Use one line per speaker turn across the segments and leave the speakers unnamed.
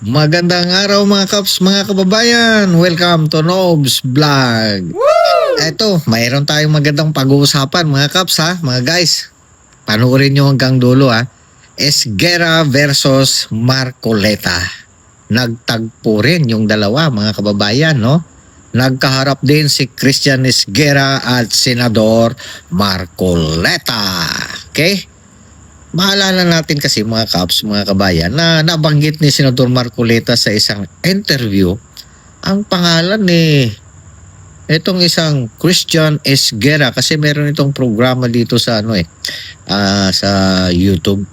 Magandang araw mga kaps, mga kababayan. Welcome to Nob's Vlog. Eto, mayroon tayong magandang pag-uusapan mga kaps ha, mga guys. Panoorin nyo hanggang dulo ha. Esguerra versus Marcoleta. Nagtagpo rin yung dalawa mga kababayan, no? Nagkaharap din si Christian Esguerra at Senador Marcoleta. Okay? Maalala natin kasi mga kaps, mga kabayan, na nabanggit ni Senador Marcoleta sa isang interview ang pangalan ni itong isang Christian Esguerra kasi meron itong programa dito sa sa YouTube.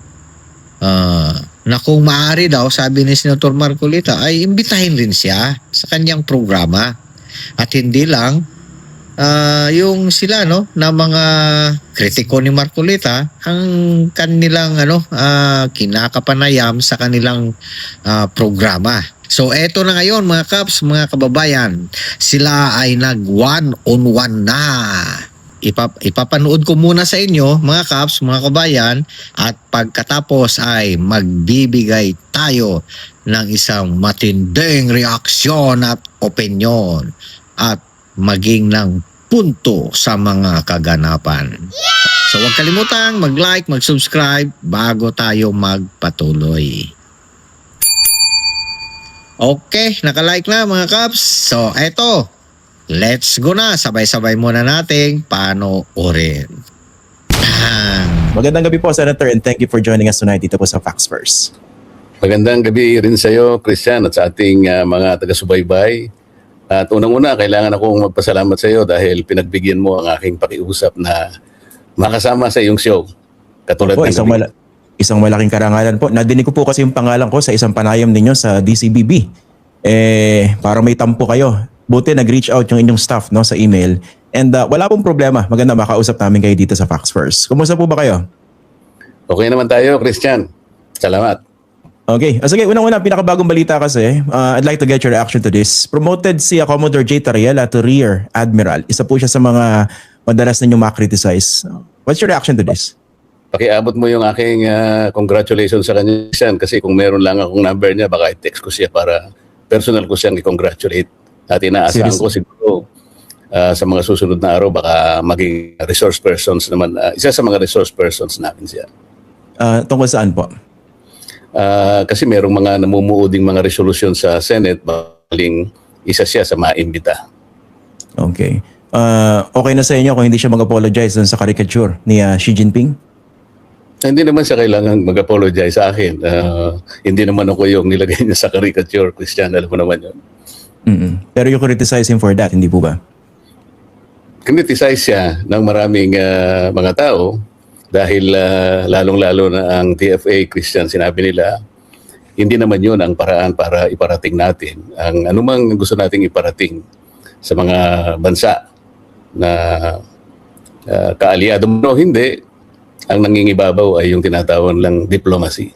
Na kung maaari daw, sabi ni Senator Marcoleta, ay imbitahin rin siya sa kanyang programa. At hindi lang yung sila na mga kritiko ni Marcoleta ang kanilang kinakapanayam sa kanilang programa. So eto na ngayon mga kaps, mga kababayan, sila ay nag one-on-one na. Ipapanood ko muna sa inyo mga kaps, mga kabayan, at pagkatapos ay magbibigay tayo ng isang matinding reaksyon at opinyon at maging ng punto sa mga kaganapan. So huwag kalimutang mag-like, mag-subscribe bago tayo magpatuloy. Okay, naka-like na mga kaps. So eto, let's go na. Sabay-sabay muna nating panoorin.
Magandang gabi po, Senator, and thank you for joining us tonight dito po sa Facts First.
Magandang gabi rin sa iyo, Christian, at sa ating mga taga-subaybay. At unang-una, kailangan akong magpasalamat sa iyo dahil pinagbigyan mo ang aking pakiusap na makasama sa iyong show. Katulad
Po,
ng gabi.
isang malaking karangalan po. Nadinig ko po kasi yung pangalan ko sa isang panayam ninyo sa DCBB. Para may tampo kayo. Buti nag-reach out yung inyong staff sa email. And wala pong problema. Maganda makausap namin kayo dito sa Facts First. Kumusta po ba kayo?
Okay naman tayo, Christian. Salamat.
Okay. Sige, unang-una, pinakabagong balita kasi, I'd like to get your reaction to this. Promoted si Commodore J. Tariela to Rear Admiral. Isa po siya sa mga madalas ninyong ma-criticize. What's your reaction to this?
Pakiabot mo yung aking congratulations sa kanya, Christian, kasi kung meron lang akong number niya, baka i-text ko siya para personal ko siyang i-congratulate. At inaasahan ko siguro sa mga susunod na araw, baka maging resource persons naman. Isa sa mga resource persons namin siya.
Tungkol saan po?
Kasi merong mga namumuuding mga resolusyon sa Senate, baling isa siya sa maimbita.
Okay. Okay na sa inyo kung hindi siya mag-apologize dun sa caricature ni Xi Jinping?
Hindi naman siya kailangan mag-apologize sa akin. Hindi naman ako yung nilagay niya sa caricature, Christian. Alam mo naman yun.
Pero you criticize him for that, hindi po ba?
Criticize siya ng maraming mga tao dahil lalong-lalo na ang TFA, Christian, sinabi nila, hindi naman yun ang paraan para iparating natin. Ang anumang gusto nating iparating sa mga bansa na kaalyado mo, hindi. Ang nangingibabaw ay yung tinatawag lang diplomacy.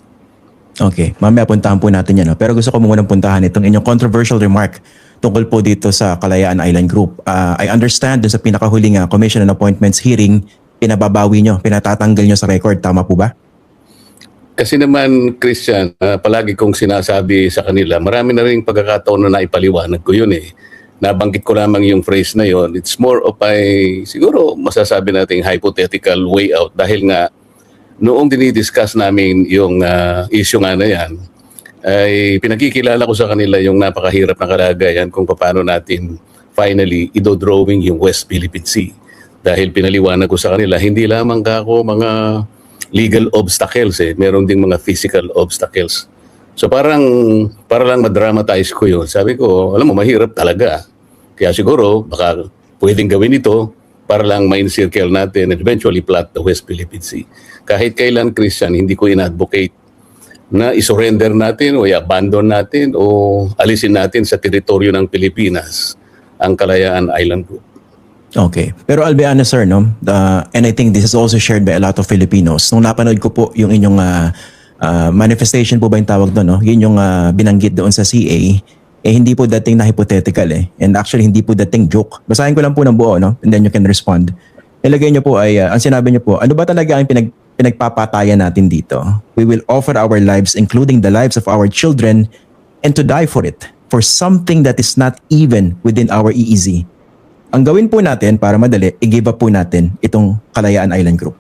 Okay, mamaya puntahan po natin yan. Pero gusto ko munang puntahan itong inyong controversial remark tungkol po dito sa Kalayaan Island Group. I understand dun sa pinakahuling Commission on Appointments hearing, pinababawi nyo, pinatatanggal nyo sa record. Tama po ba?
Kasi naman, Christian, palagi kong sinasabi sa kanila, marami na rin pagkakataon na naipaliwanag ko yun eh. Nabanggit ko lamang yung phrase na yon. It's more of a, siguro masasabi natin hypothetical way out dahil nga noong dinidiscuss namin yung issue nga na yan, ay pinakikilala ko sa kanila yung napakahirap na kalagayan kung paano natin finally idodrawing yung West Philippine Sea. Dahil pinaliwanag ko sa kanila, hindi lamang ako mga legal obstacles meron ding mga physical obstacles. So para lang madramatize ko yun. Sabi ko, alam mo, mahirap talaga. Kaya siguro, baka pwedeng gawin ito para lang ma-encircle natin and eventually plot the West Philippine Sea. Kahit kailan, Christian, hindi ko in-advocate na isurrender natin o i-abandon natin o alisin natin sa teritoryo ng Pilipinas ang Kalayaan Island Group.
Okay. Pero I'll be honest, sir, and I think this is also shared by a lot of Filipinos. Nung napanood ko po yung inyong manifestation po ba yung tawag doon, yun yung binanggit doon sa CA, hindi po dating na hypothetical And actually, hindi po dating joke. Basahin ko lang po ng buo, and then you can respond. Ilagay nyo po ay, ang sinabi nyo po, ano ba talaga ang pinagpapatayan natin dito? We will offer our lives, including the lives of our children, and to die for it, for something that is not even within our EEZ. Ang gawin po natin para madali, i-give up po natin itong Kalayaan Island Group.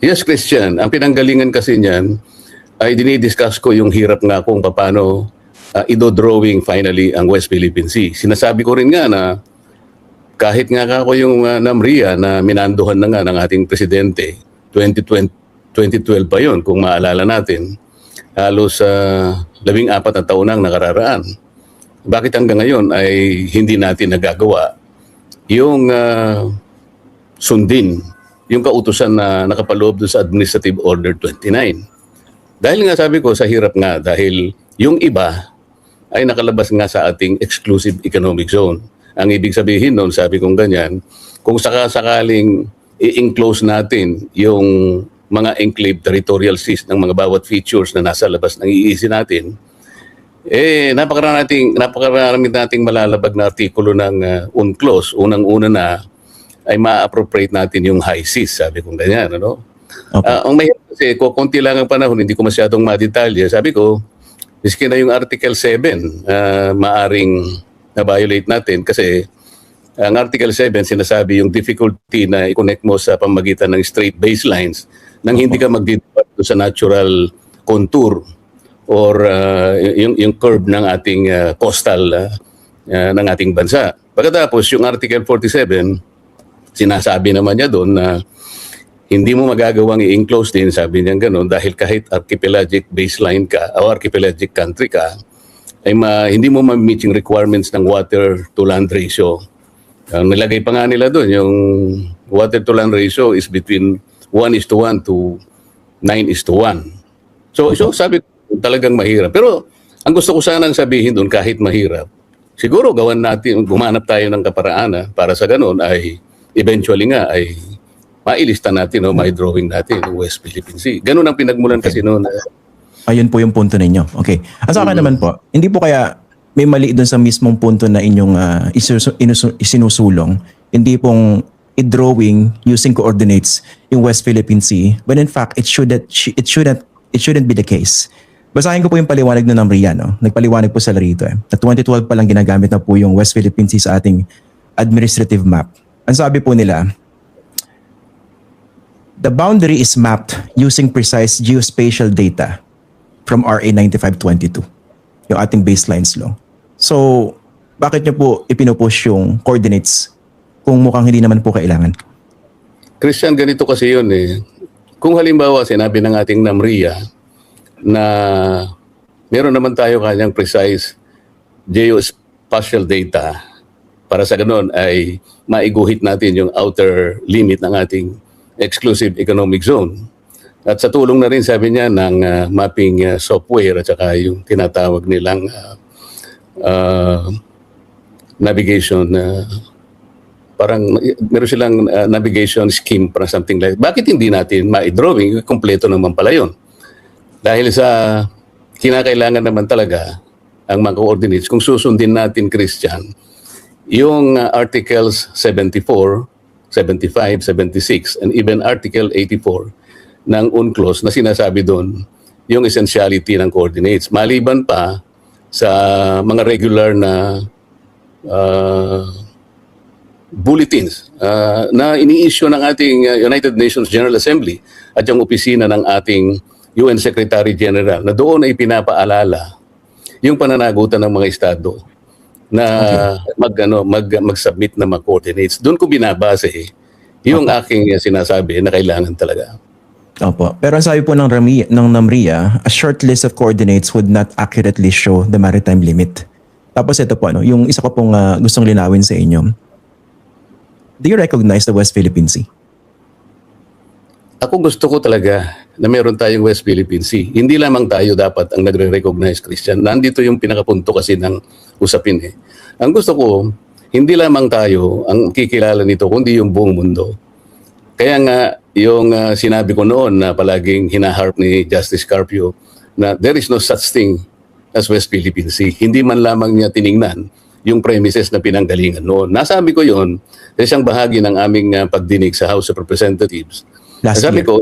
Yes, Christian. Ang pinanggalingan kasi niyan ay dinidiscuss ko yung hirap nga kung paano idodrawing finally ang West Philippine Sea. Sinasabi ko rin nga na kahit nga ako yung NAMRIA na minanduhan na nga ng ating presidente, 2012 pa yon kung maalala natin, halos 14 na taon nang nakararaan. Bakit hanggang ngayon ay hindi natin nagagawa yung sundin yung kautusan na nakapaloob doon sa Administrative Order 29. Dahil nga sabi ko, sa hirap nga, dahil yung iba ay nakalabas nga sa ating exclusive economic zone. Ang ibig sabihin noon, sabi kong ganyan, kung sakasakaling i-enclose natin yung mga enclave territorial seas ng mga bawat features na nasa labas ng EEZ natin, napakarami nating malalabag na artikulo ng UNCLOS. Unang-una na ay ma-appropriate natin yung high seas, sabi kong ganyan. Ano?
Okay.
Ang mahirap kasi, konti lang ang panahon, hindi ko masyadong madetalye. Sabi ko, miski na yung Article 7, maaring na-violate natin kasi ang Article 7 sinasabi yung difficulty na i-connect mo sa pamagitan ng straight baselines nang hindi ka magdidipat sa natural contour or yung curve ng ating coastal ng ating bansa. Pagkatapos, yung Article 47, sinasabi naman niya doon na hindi mo magagawang i-enclose din, sabi niya gano'n, dahil kahit archipelagic baseline ka o archipelagic country ka, ay hindi mo ma-meet yung requirements ng water to land ratio. Nilagay pa nga nila doon, yung water to land ratio is between 1:1 to 9:1. So sabi ko, talagang mahirap. Pero ang gusto ko sanang sabihin doon, kahit mahirap, siguro gawan natin, gumanap tayo ng kaparaan para sa gano'n ay eventually nga ay mailista natin o mai-drawing natin ng West Philippine Sea. Ganun ang pinagmulan kasi noon.
Ayun po yung punto ninyo. Okay. At sa akin naman po, hindi po kaya may mali doon sa mismong punto na inyong isinusulong, hindi pong i-drawing using coordinates yung West Philippine Sea, but in fact, it shouldn't be the case. Basahin ko po yung paliwanag ng NAMRIA, no? Nagpaliwanag po sila rito. Na 2012 pa lang ginagamit na po yung West Philippine Sea sa ating administrative map. Ang sabi po nila, the boundary is mapped using precise geospatial data from RA 9522, yung ating baselines law. So, bakit nyo po ipinupush yung coordinates kung mukhang hindi naman po kailangan?
Christian, ganito kasi yun eh. Kung halimbawa sinabi ng ating NAMRIA na meron naman tayo kanyang precise geospatial data, para sa ganun ay maiguhit natin yung outer limit ng ating exclusive economic zone. At sa tulong na rin, sabi niya, ng mapping software at saka yung tinatawag nilang navigation, parang meron silang navigation scheme para something like, bakit hindi natin ma-drawing? Kompleto naman pala yun. Dahil sa kinakailangan naman talaga ang mga coordinates, kung susundin natin, Christian, yung Articles 74, 75, 76, and even Article 84 ng UNCLOS na sinasabi doon yung essentiality ng coordinates. Maliban pa sa mga regular na bulletins na ini-issue ng ating United Nations General Assembly at yung opisina ng ating UN Secretary General na doon ay pinapaalala yung pananagutan ng mga estado na mag-submit ng mga coordinates. Doon ko binabase yung aking sinasabi na kailangan talaga.
Opo. Pero ang sabi po ng NAMRIA, a short list of coordinates would not accurately show the maritime limit. Tapos ito po, yung isa ko pong gustong linawin sa inyo. Do you recognize the West Philippine Sea?
Ako gusto ko talaga na meron tayong West Philippine Sea. Hindi lamang tayo dapat ang nagre-recognize, Christian. Nandito yung pinakapunto kasi ng usapin eh. Ang gusto ko, hindi lamang tayo ang kikilala nito, kundi yung buong mundo. Kaya nga, yung sinabi ko noon na palaging hinaharp ni Justice Carpio na there is no such thing as West Philippine Sea. Hindi man lamang niya tiningnan yung premises na pinanggalingan noon. Nasabi ko yon sa isang bahagi ng aming pagdinig sa House of Representatives.
Last
Sabi
year.
ko,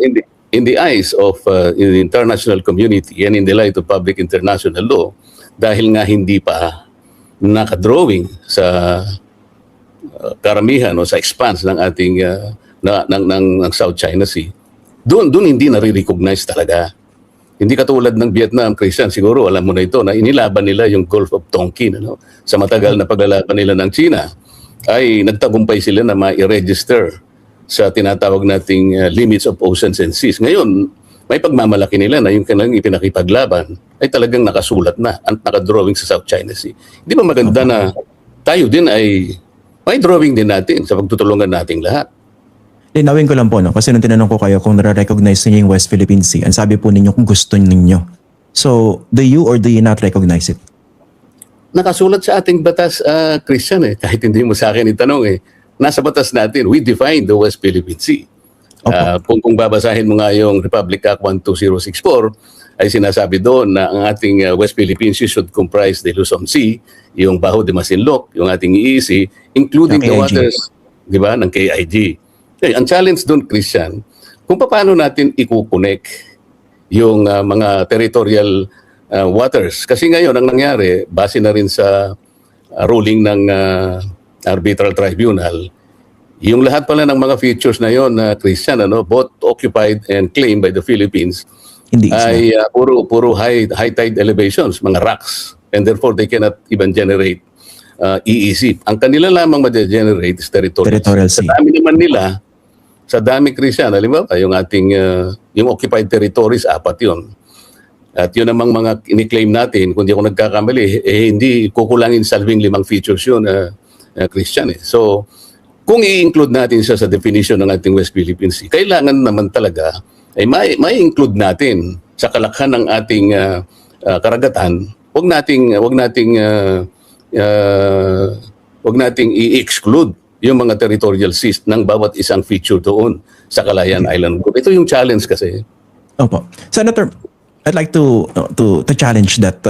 in the eyes of in the international community and in the light of public international law, dahil nga hindi pa nakadrawing sa karamihan o sa expanse ng ating ng South China Sea, doon hindi nare-recognize talaga. Hindi katulad ng Vietnam, Christian, siguro alam mo na ito, na inilaban nila yung Gulf of Tonkin. Ano? Sa matagal na paglalaban nila ng China, ay nagtagumpay sila na ma-register sa tinatawag nating limits of oceans and seas. Ngayon, may pagmamalaki nila na yung kanilang ipinakipaglaban ay talagang nakasulat na at nakadrawing sa South China Sea. Hindi ba maganda na tayo din ay may drawing din natin sa pagtutulungan nating lahat?
Linawin ko lang po, no? Kasi nung tinanong ko kayo kung nare-recognize niyo yung West Philippine Sea, ang sabi po ninyo kung gusto ninyo. So, do you or do you not recognize it?
Nakasulat sa ating batas, Christian, kahit hindi mo sa akin itanong nasa batas natin, we define the West Philippine Sea. Kung babasahin mo nga yung Republic Act 12064, ay sinasabi doon na ang ating West Philippine Sea should comprise the Luzon Sea, yung Bajo de Masinloc, yung ating EEZ, including the waters, di ba, ng KIG. Ang challenge doon, Christian, kung paano natin i-connect yung mga territorial waters. Kasi ngayon, ang nangyari, base na rin sa ruling ng arbitral tribunal, yung lahat pala ng mga features na yon, Christian, both occupied and claimed by the Philippines,
Hindi
ay puro high tide elevations, mga rocks, and therefore they cannot even generate EEZ. Ang kanila lamang ma-generate is territorial sea. Sa dami naman nila, sa dami, Christian, halimbawa, yung ating yung occupied territories, 4 yun. At yun namang mga ini-claim natin, kung di ako nagkakamali, hindi kukulangin sa 15 features yun, Christian. So, kung i-include natin siya sa definition ng ating West Philippine Sea, kailangan naman talaga ay may-include natin sa kalakhan ng ating karagatan. Huwag nating i-exclude yung mga territorial seas ng bawat isang feature doon sa Calayan Island Group. Ito yung challenge kasi.
Opo. Senator, I'd like to challenge that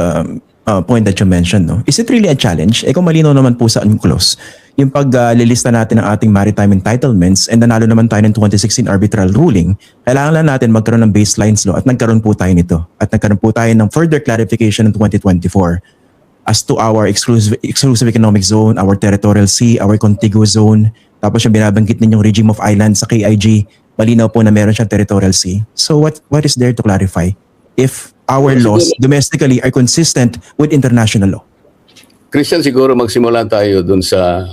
point that you mentioned. No? Is it really a challenge? Kung malino naman po sa UNCLOS, yung paglilista natin ng ating maritime entitlements and nanalo naman tayo ng 2016 arbitral ruling, kailangan lang natin magkaroon ng baselines law at nagkaroon po tayo nito. At nagkaroon po tayo ng further clarification ng 2024 as to our exclusive economic zone, our territorial sea, our contiguous zone. Tapos yung binabanggit ninyong regime of islands sa KIG, malinaw po na meron siyang territorial sea. So what is there to clarify if our laws domestically are consistent with international law?
Christian, siguro magsimula tayo dun sa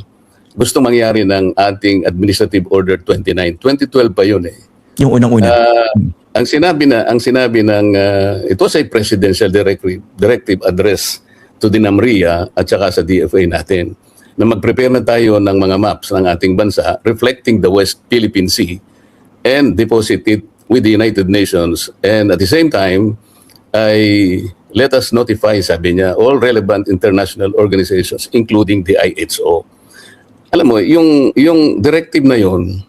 gusto mangyari ng ating Administrative Order 29. 2012 pa yun
Yung unang-una.
Ang sinabi ng ito sa presidential directive address to the NAMRIA at saka sa DFA natin na mag-prepare na tayo ng mga maps ng ating bansa reflecting the West Philippine Sea and deposit it with the United Nations, and at the same time ay let us notify, sabi niya, all relevant international organizations including the IHO. Alam mo, yung directive na yun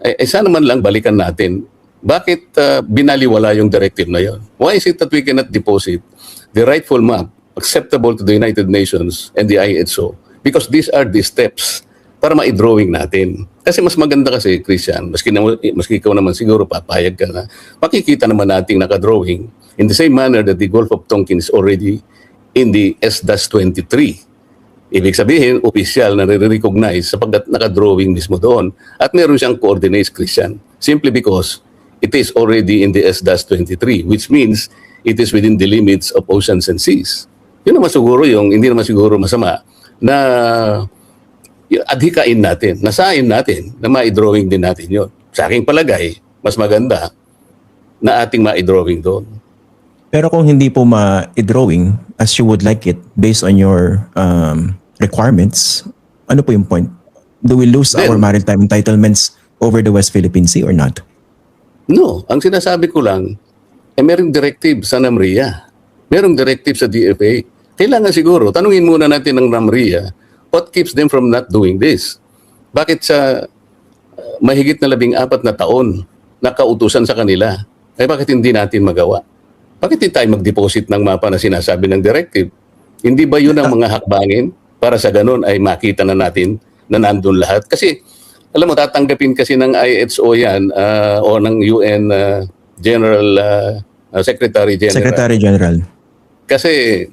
ay sana man lang balikan natin. Bakit binaliwala yung directive na yun? Why is it that we cannot deposit the rightful map acceptable to the United Nations and the IHO? Because these are the steps para ma-drawing natin. Kasi mas maganda kasi, Christian, maski ikaw naman siguro papayag ka na, makikita naman nating naka-drawing in the same manner that the Gulf of Tonkin is already in the S-23. Ibig sabihin, opisyal na re-recognize sapagkat naka-drawing mismo doon. At meron siyang coordinates, Christian, simply because it is already in the S-23, which means it is within the limits of oceans and seas. Yun naman siguro hindi naman siguro masama na adhikain natin, nasain natin na ma-drawing din natin yun. Sa aking palagay, mas maganda na ating ma-drawing doon.
Pero kung hindi po ma-drawing as you would like it based on your requirements, ano po yung point? Do we lose our maritime entitlements over the West Philippine Sea or not?
No. Ang sinasabi ko lang, merong directive sa NAMRIA. Merong directive sa DFA. Kailangan siguro, tanungin muna natin ng NAMRIA, what keeps them from not doing this? Bakit sa mahigit na 14 na taon nakautusan sa kanila, bakit hindi natin magawa? Bakit hindi tayo mag-deposit ng mapa na sinasabi ng directive? Hindi ba yun ang mga hakbangin para sa ganun ay makita na natin na nandun lahat? Kasi, alam mo, tatanggapin kasi ng IHO yan o ng UN General Secretary General.
Secretary General.
Kasi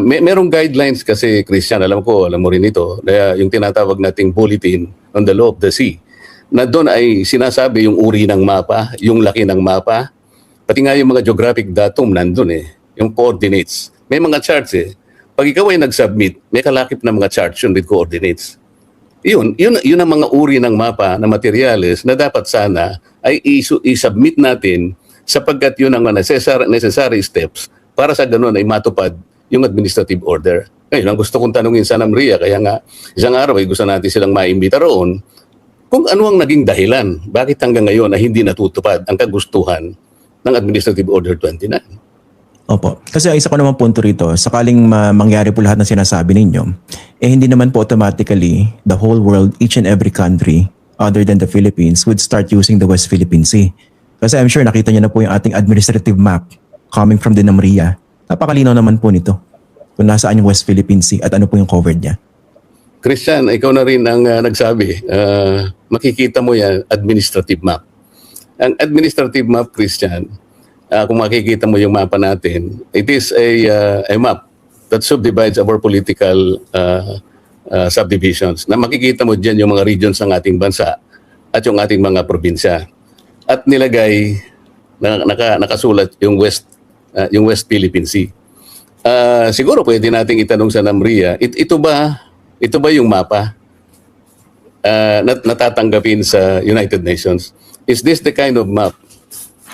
merong guidelines kasi, Christian, alam mo rin ito, yung tinatawag nating Bulletin on the Law of the Sea, na doon ay sinasabi yung uri ng mapa, yung laki ng mapa, pati nga yung mga geographic datum nandun yung coordinates. May mga charts Pag ikaw ay nag-submit, may kalakip na mga charts yun with coordinates. Yun ang mga uri ng mapa na materyales na dapat sana ay i-submit natin sapagkat yun ang necessary steps para sa ganun ay matupad yung administrative order. Ngayon, ang gusto kong tanungin sa NAMRIA, kaya nga isang araw ay gusto natin silang maimbita roon, kung ano ang naging dahilan, bakit hanggang ngayon ay hindi natutupad ang kagustuhan ng Administrative Order 29.
Opo. Kasi ang isa ko naman punto rito, sakaling mangyari po lahat ng sinasabi ninyo, hindi naman po automatically the whole world, each and every country other than the Philippines would start using the West Philippine Sea. Kasi I'm sure nakita niyo na po yung ating administrative map coming from the NAMRIA. Napakalinaw naman po nito kung nasaan yung West Philippine Sea at ano po yung covered niya.
Christian, ikaw na rin ang nagsabi, makikita mo yan, administrative map. Ang administrative map, Christian, kung makikita mo yung mapa natin, it is a map that subdivides our political subdivisions. Na makikita mo dyan yung mga regions ng ating bansa at yung ating mga probinsya. At nilagay, nakasulat yung West Philippine Sea. Siguro pwede nating itanong sa NAMRIA, ito ba yung mapa natatanggapin sa United Nations? Is this the kind of map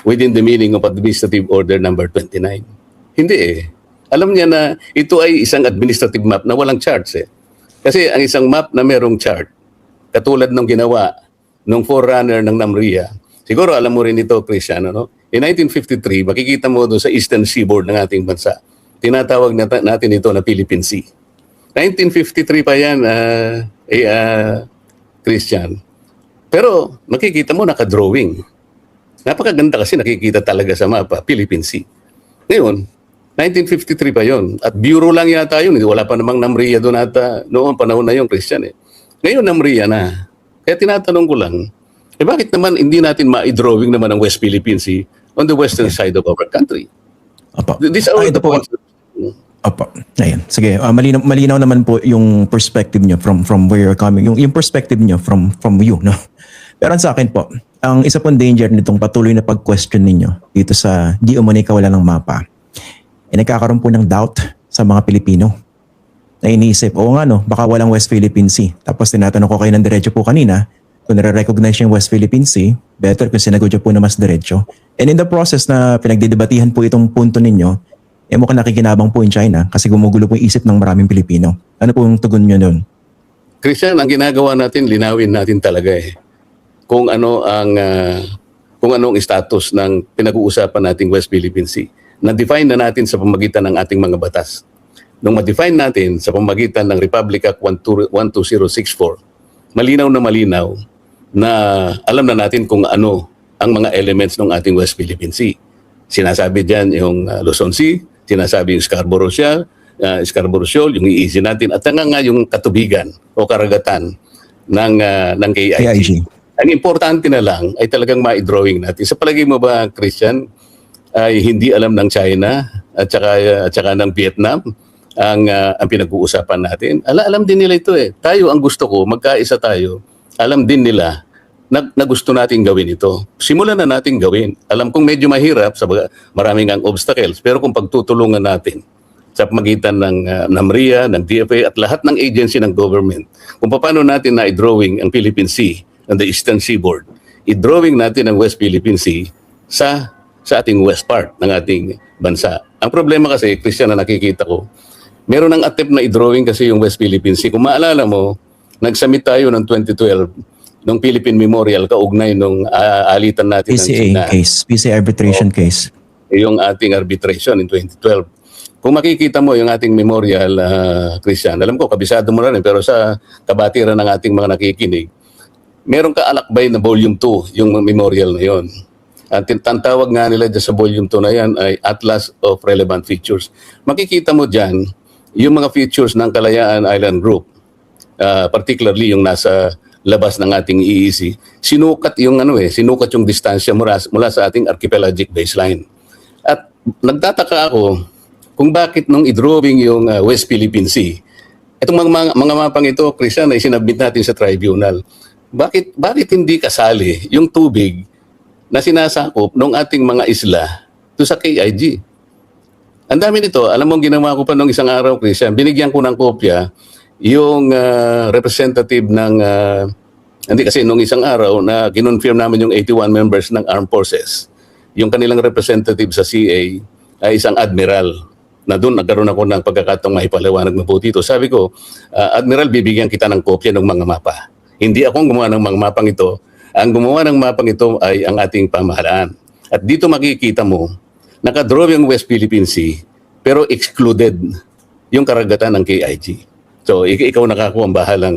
within the meaning of Administrative Order number 29? Hindi Alam niya na ito ay isang administrative map na walang charts Kasi ang isang map na merong chart, katulad ng ginawa ng forerunner ng NAMRIA, siguro alam mo rin ito, Christian, no? In 1953, makikita mo doon sa eastern seaboard ng ating bansa, tinatawag natin ito na Philippine Sea. 1953 pa yan, Christian. Pero makikita mo nakadrawing. Napakaganda kasi nakikita talaga sa mapa, Philippine Sea. Ngayon, 1953 pa yon. At bureau lang yata yun. Wala pa namang NAMRIA doon ata noong panahon na yun, Christian. Ngayon NAMRIA na. Kaya tinatanong ko lang, bakit naman hindi natin ma-drawing naman ang West Philippine Sea on the western side of our country?
Opo.
These are all the points.
Opo. Ayan. Sige, malinaw naman po yung perspective nyo from where you're coming. Yung perspective nyo from you, no? Pero sa akin po, ang isa pong danger nitong patuloy na pag-question ninyo dito sa di umano'y kawalan ng mapa, nagkakaroon po ng doubt sa mga Pilipino. Na iniisip, oo nga no, baka walang West Philippine Sea. Tapos tinatanong ko kayo ng diretso po kanina, kung nare-recognize yung West Philippine Sea, better kung sinagot nyo po na mas diretso. And in the process na pinagdidebatihan po itong punto ninyo, mukhang nakikinabang po in China kasi gumugulo po yung isip ng maraming Pilipino. Ano po yung tugon nyo doon?
Christian, ang ginagawa natin, linawin natin talaga kung ano ang status ng pinag-uusapan nating West Philippine Sea. Na-define na natin sa pamagitan ng ating mga batas. Nung ma-define natin sa pamagitan ng Republic Act 12064, malinaw na alam na natin kung ano ang mga elements ng ating West Philippine Sea. Sinasabi diyan yung Luzon Sea, sinasabi yung Scarborough Shoal, yung EEZ natin, at nga yung katubigan o karagatan ng KIG. Ang importante na lang ay talagang ma-drawing natin. Sa palagay mo ba, Christian, ay hindi alam ng China at saka ng Vietnam ang pinag-uusapan natin? Alam din nila ito Tayo ang gusto ko, magkaisa tayo. Alam din nila na gusto natin gawin ito. Simulan na natin gawin. Alam kong medyo mahirap, maraming ang obstacles, pero kung pagtutulungan natin sa pamagitan ng NAMRIA, ng DFA at lahat ng agency ng government, kung paano natin na-drawing ang Philippine Sea and the Eastern Seaboard, i-drawing natin ang West Philippine Sea sa ating west part ng ating bansa. Ang problema kasi, Christian, na nakikita ko, meron ng attempt na i-drawing kasi yung West Philippine Sea. Kung maalala mo, nag-submit tayo ng 2012 ng Philippine Memorial kaugnay nung alitan natin ng China.
PCA arbitration case.
Yung ating arbitration in 2012. Kung makikita mo yung ating memorial, Christian, alam ko, kabisado mo na rin, pero sa kabatiran ng ating mga nakikinig, meron kaalakbay na volume 2, yung memorial na yon. At ang tawag nga nila dyan sa volume 2 na yan ay Atlas of Relevant Features. Makikita mo dyan yung mga features ng Kalayaan Island Group, particularly yung nasa labas ng ating EEC, sinukat yung distansya mula sa ating archipelagic baseline. At nagtataka ako kung bakit nung i-drawing yung West Philippine Sea, itong mga mapang ito, Christian, ay sinabit natin sa tribunal. Bakit hindi kasali yung tubig na sinasakop ng ating mga isla to sa KIG? Ang dami nito. Alam mo, ginawa ko pa nung isang araw, Christian, binigyan ko ng kopya yung representative ng, hindi kasi nung isang araw na kinonfirm namin yung 81 members ng Armed Forces. Yung kanilang representative sa CA ay isang admiral na doon nagkaroon ako ng pagkakataong maipaliwanag mabuti ito. Sabi ko, Admiral, bibigyan kita ng kopya ng mga mapa. Hindi akong gumawa ng mga mapang ito. Ang gumawa ng mapang ito ay ang ating pamahalaan. At dito makikita mo, nakadraw yung West Philippine Sea, pero excluded yung karagatan ng KIG. So, ikaw nakakuha ang bahalang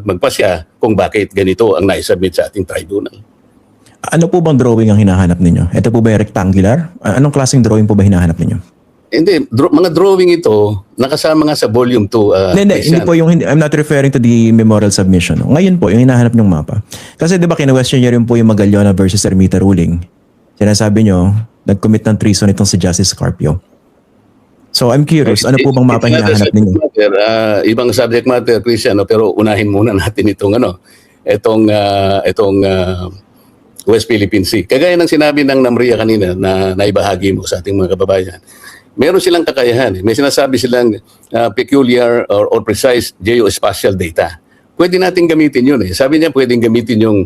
magpasya kung bakit ganito ang naisubmit sa ating tribunal.
Ano po bang drawing ang hinahanap ninyo? Ito po ba yung rectangular? Anong klaseng drawing po ba hinahanap ninyo?
Hindi, mga drawing ito, nakasama nga sa volume 2.
Hindi po yung, I'm not referring to the memorial submission. Ngayon po, yung hinahanap ng mapa. Kasi di ba kina-question nyo rin po yung Magallona versus Ermita ruling. Sinasabi nyo, nag-commit ng treason itong si Justice Carpio. So I'm curious, ano po bang mapa hinahanap ninyo?
Ibang subject matter, Christian, pero unahin muna natin itong West Philippine Sea. Kagaya ng sinabi ng Namria kanina na naibahagi mo sa ating mga kababayan, meron silang kakayahan. May sinasabi silang peculiar or precise geospatial data. Pwede natin gamitin yun. Sabi niya pwedeng gamitin yung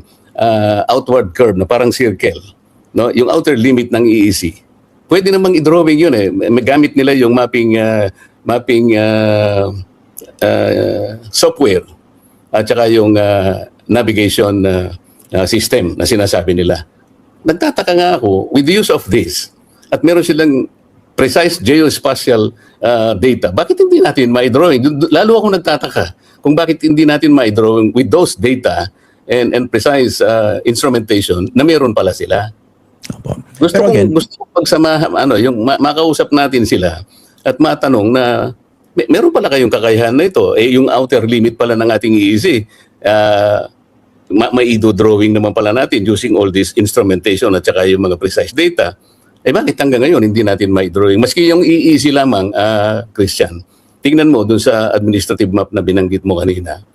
outward curve na parang circle. No? Yung outer limit ng EEC. Pwede namang i-drawing yun. Gamit nila yung mapping software at saka yung navigation system na sinasabi nila. Nagtataka nga ako, with the use of this, at meron silang precise geospatial data, bakit hindi natin ma-drawing? Lalo ako nagtataka kung bakit hindi natin ma-drawing with those data and precise instrumentation na meron pala sila.
Opo.
Gusto kong pagsamahan, yung makausap natin sila at matanong na meron pala kayong kakayahan na ito. Yung outer limit pala ng ating EEC, may drawing naman pala natin using all this instrumentation at saka yung mga precise data. Bakit hanggang ngayon hindi natin may drawing? Maski yung EEC lamang, Christian, tingnan mo dun sa administrative map na binanggit mo kanina,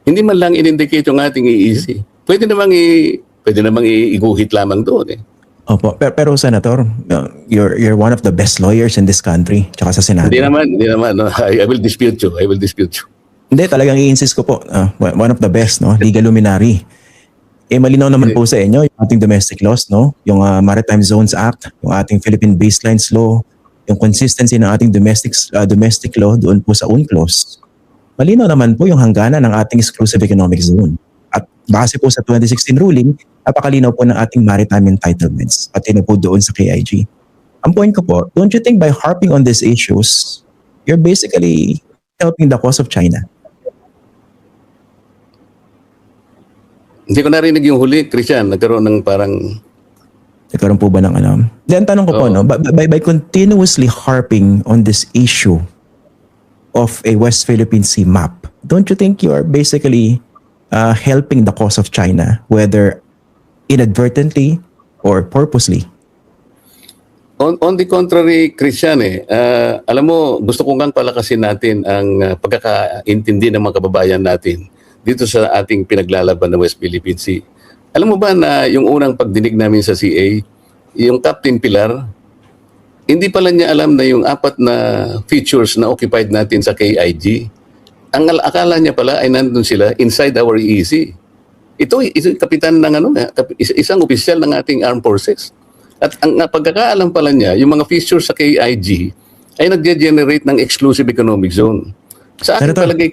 hindi man lang in-indicate yung ating EEC. Pwede namang iguhit lamang doon.
Opo, pero Senator, you're one of the best lawyers in this country, tsaka sa Senado.
Hindi naman. No? I will dispute you.
Hindi, talagang i-insist ko po. One of the best, no? Legal luminary. Malinaw naman po sa inyo yung ating domestic laws, no? Yung Maritime Zones Act, yung ating Philippine Baselines Law, yung consistency ng ating domestic law doon po sa UNCLOS. Malinaw naman po yung hangganan ng ating exclusive economic zone. At base po sa 2016 ruling, napakalinaw po ng ating maritime entitlements, pati na po doon sa KIG. Ang point ko po, don't you think by harping on these issues, you're basically helping the cause of China?
Hindi ko narinig yung huli, Christian. Nagkaroon ng parang...
Nagkaroon po ba ng alam? Then tanong ko po, no, by continuously harping on this issue of a West Philippine Sea map, don't you think you are basically helping the cause of China, whether inadvertently or purposely?
On the contrary, Christian, alam mo, gusto ko ngang palakasin natin ang pagkakaintindi ng mga kababayan natin dito sa ating pinaglalaban na West Philippine Sea. Alam mo ba na yung unang pagdinig namin sa CA, yung Captain Pilar, hindi pala niya alam na yung 4 na features na occupied natin sa KIG. Ang akala niya pala ay nandun sila inside our EEC. Ito kapitan ng isang opisyal ng ating armed forces. At ang pagkakaalam pala niya, yung mga features sa KIG ay nag-generate ng exclusive economic zone. Sa akin palagay,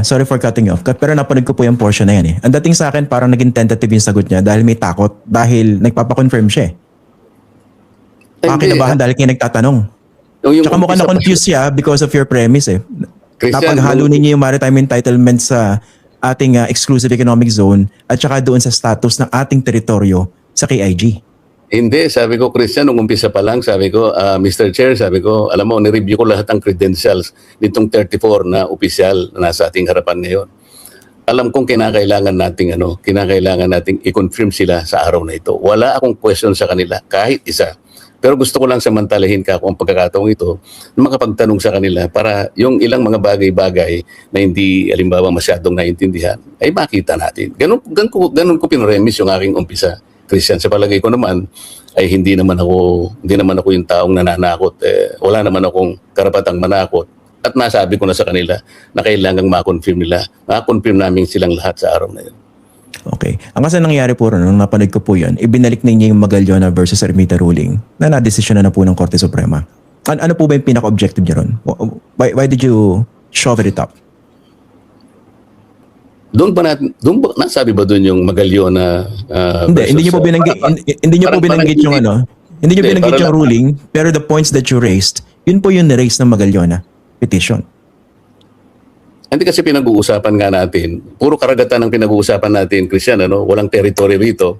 sorry for cutting you off. Pero napanood ko po yung portion na yan. Ang dating sa akin, parang naging tentative yung sagot niya dahil may takot, dahil nagpapakonfirm siya. Pakinabahan dahil kayo nagtatanong. Tsaka mukhang na-confuse siya because of your premise. Napaghalo ninyo yung maritime entitlement sa ating exclusive economic zone at saka doon sa status ng ating teritoryo sa KIG.
Hindi, sabi ko, Christian, nung umpisa pa lang, sabi ko, Mr. Chair, sabi ko, alam mo, nireview ko lahat ng credentials nitong 34 na opisyal na nasa ating harapan ngayon. alam kong kinakailangan nating i-confirm sila sa araw na ito. Wala akong question sa kanila, kahit isa. Pero gusto ko lang samantalahin ka kung pagkakataong ito na makapagtanong sa kanila para yung ilang mga bagay-bagay na hindi halimbawa masyadong naintindihan ay makita natin. Ganun ko pinremis yung aking umpisa. Christian, sa palagay ko naman ay hindi naman ako yung taong nananakot. Wala naman akong karapatang manakot. At nasabi ko na sa kanila na kailangang ma-confirm namin silang lahat sa araw na yun.
Okay. Ang kasi nangyari po rin, nung napanood ko po yun, ibinalik ninyo yung Magallona versus Ermita ruling na na-desisyon na po ng Korte Suprema. Ano po ba yung pinaka-objective niyo ron? Why did you shove it up?
Nasabi ba doon yung Magallona
Hindi niyo po binanggit yung ruling, pero the points that you raised, yun po yung na-raise ng Magallona petition.
Hindi kasi pinag-uusapan nga natin, puro karagatan ang pinag-uusapan natin, Christian, walang territory rito.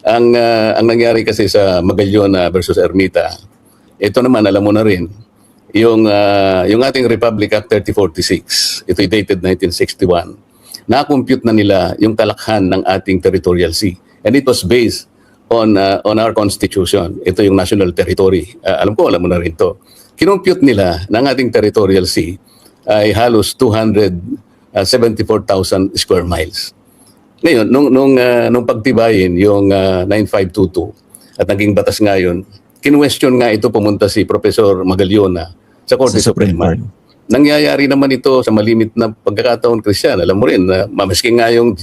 Ang nangyari kasi sa Magallona versus Ermita, ito naman alam mo na rin, yung ating Republic Act 3046, ito dated 1961, na-compute na nila yung talakhan ng ating territorial sea. And it was based on our constitution. Ito yung national territory. Alam mo na rin to. Kinompute nila ng ating territorial sea ay halos 274,000 square miles. Ngayon, nung pagtibayin yung 9522 at naging batas ngayon, kinwestiyon nga ito pumunta si Professor Magallona sa Korte Suprema. Nangyayari naman ito sa malimit na pagkakataon, Christian. Alam mo rin na maski nga yung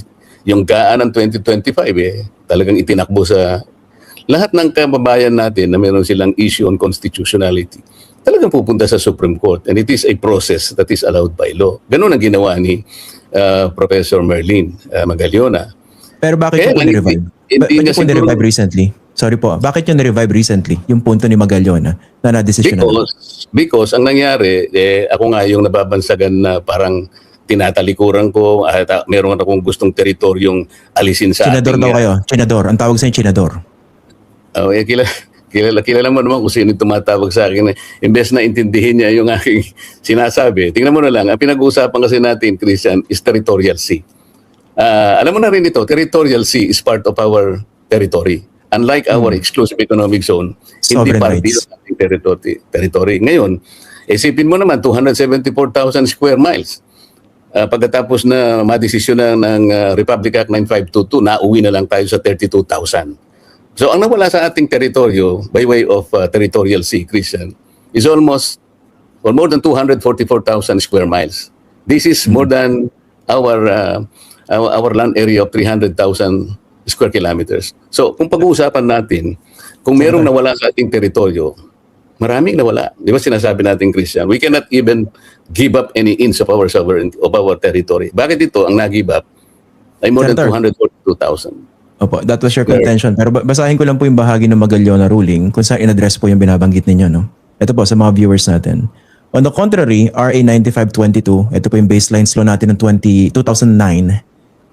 gaan ng 2025 talagang itinakbo sa lahat ng kababayan natin na meron silang issue on constitutionality. Talagang pupunta sa Supreme Court, and it is a process that is allowed by law. Ganun ang ginawa ni Professor Merlin Magallona.
Pero bakit yung ni-revive? Bakit yung ni-revive recently? Sorry po, bakit yung ni-revive recently yung punto ni Magallona na na-decision na?
Because ang nangyari, ako nga yung nababansagan na parang tinatalikuran ko at meron akong gustong teritoryong alisin sa
Chinador daw kayo. Chinador. Ang tawag sa inyo, Chinador.
Kilala mo naman kung sino tumatawag sa akin. Imbes na intindihin niya yung aking sinasabi. Tingnan mo na lang, ang pinag-uusapan kasi natin, Christian, is territorial sea. Alam mo na rin ito, territorial sea is part of our territory. Unlike our exclusive economic zone, hindi
Sovereign
part
rights.
ng ating territory. Ngayon, isipin mo naman, 274,000 square miles. Pagkatapos na madesisyon na ng Republic Act 9522, nauwi na lang tayo sa 32,000. So ang nawala sa ating teritoryo by way of territorial sea, Christian, is almost or more than 244,000 square miles. This is more than our land area of 300,000 square kilometers. So kung pag-uusapan natin, kung merong nawala sa ating teritoryo, maraming nawala. Di ba sinasabi natin, Christian, we cannot even give up any inch of our sovereignty, of our territory. Bakit ito ang nag-give up ay more than 242,000?
Opo, that was your contention. Pero basahin ko lang po yung bahagi ng Magallona ruling kung saan in-address po yung binabanggit ninyo. No? Ito po sa mga viewers natin. On the contrary, RA 9522, ito po yung baselines law natin ng 2009.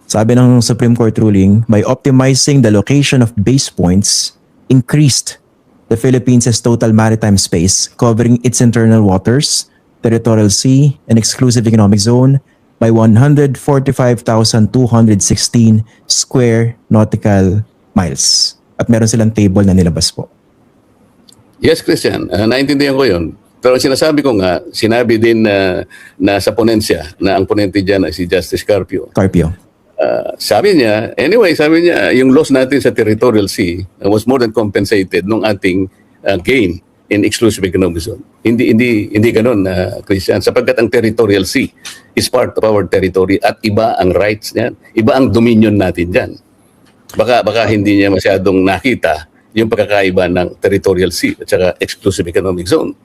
Sabi ng Supreme Court ruling, by optimizing the location of base points, increased the Philippines' total maritime space covering its internal waters, territorial sea, and exclusive economic zone by 145,216 square nautical miles. At meron silang table na nilabas po.
Yes, Christian. Naintindihan ko yun. Pero sinasabi ko nga, sinabi din na sa ponensya, na ang ponente dyan ay si Justice Carpio. Sabi niya, yung loss natin sa territorial sea was more than compensated nung ating gain in exclusive economic zone. Hindi ganoon, Christian, sapagkat ang territorial sea is part of our territory at iba ang rights niyan, iba ang dominion natin diyan. Baka hindi niya masyadong nakita yung pagkakaiba ng territorial sea at saka exclusive economic zone.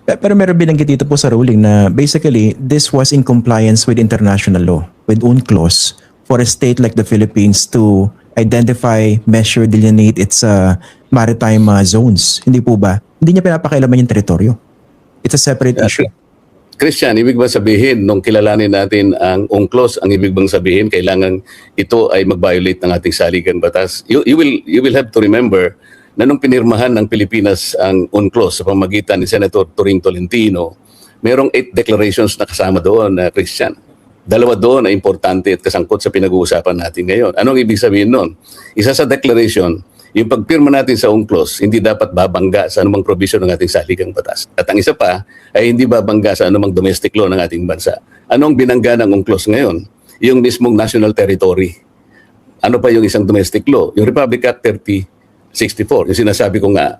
Pero meron binanggit dito po sa ruling na basically this was in compliance with international law, with UNCLOS, for a state like the Philippines to identify, measure, delineate its maritime zones. Hindi po ba? Hindi niya pinapakailaman yung teritoryo. It's a separate issue.
Christian, ibig ba sabihin, nung kilalanin natin ang UNCLOS, ang ibig bang sabihin, kailangan ito ay mag-violate ng ating saligang batas? You will have to remember na nung pinirmahan ng Pilipinas ang UNCLOS sa pamagitan ni Senator Turing Tolentino, merong 8 declarations na kasama doon, Christian. Dalawa doon ay importante at kasangkot sa pinag-uusapan natin ngayon. Anong ibig sabihin nun? Isa sa declaration, yung pagpirma natin sa UNCLOS, hindi dapat babangga sa anumang provision ng ating saligang batas. At ang isa pa, ay hindi babangga sa anumang domestic law ng ating bansa. Anong binangga ng UNCLOS ngayon? Yung mismong national territory. Ano pa yung isang domestic law? Yung Republic Act 3064. Yung sinasabi ko nga,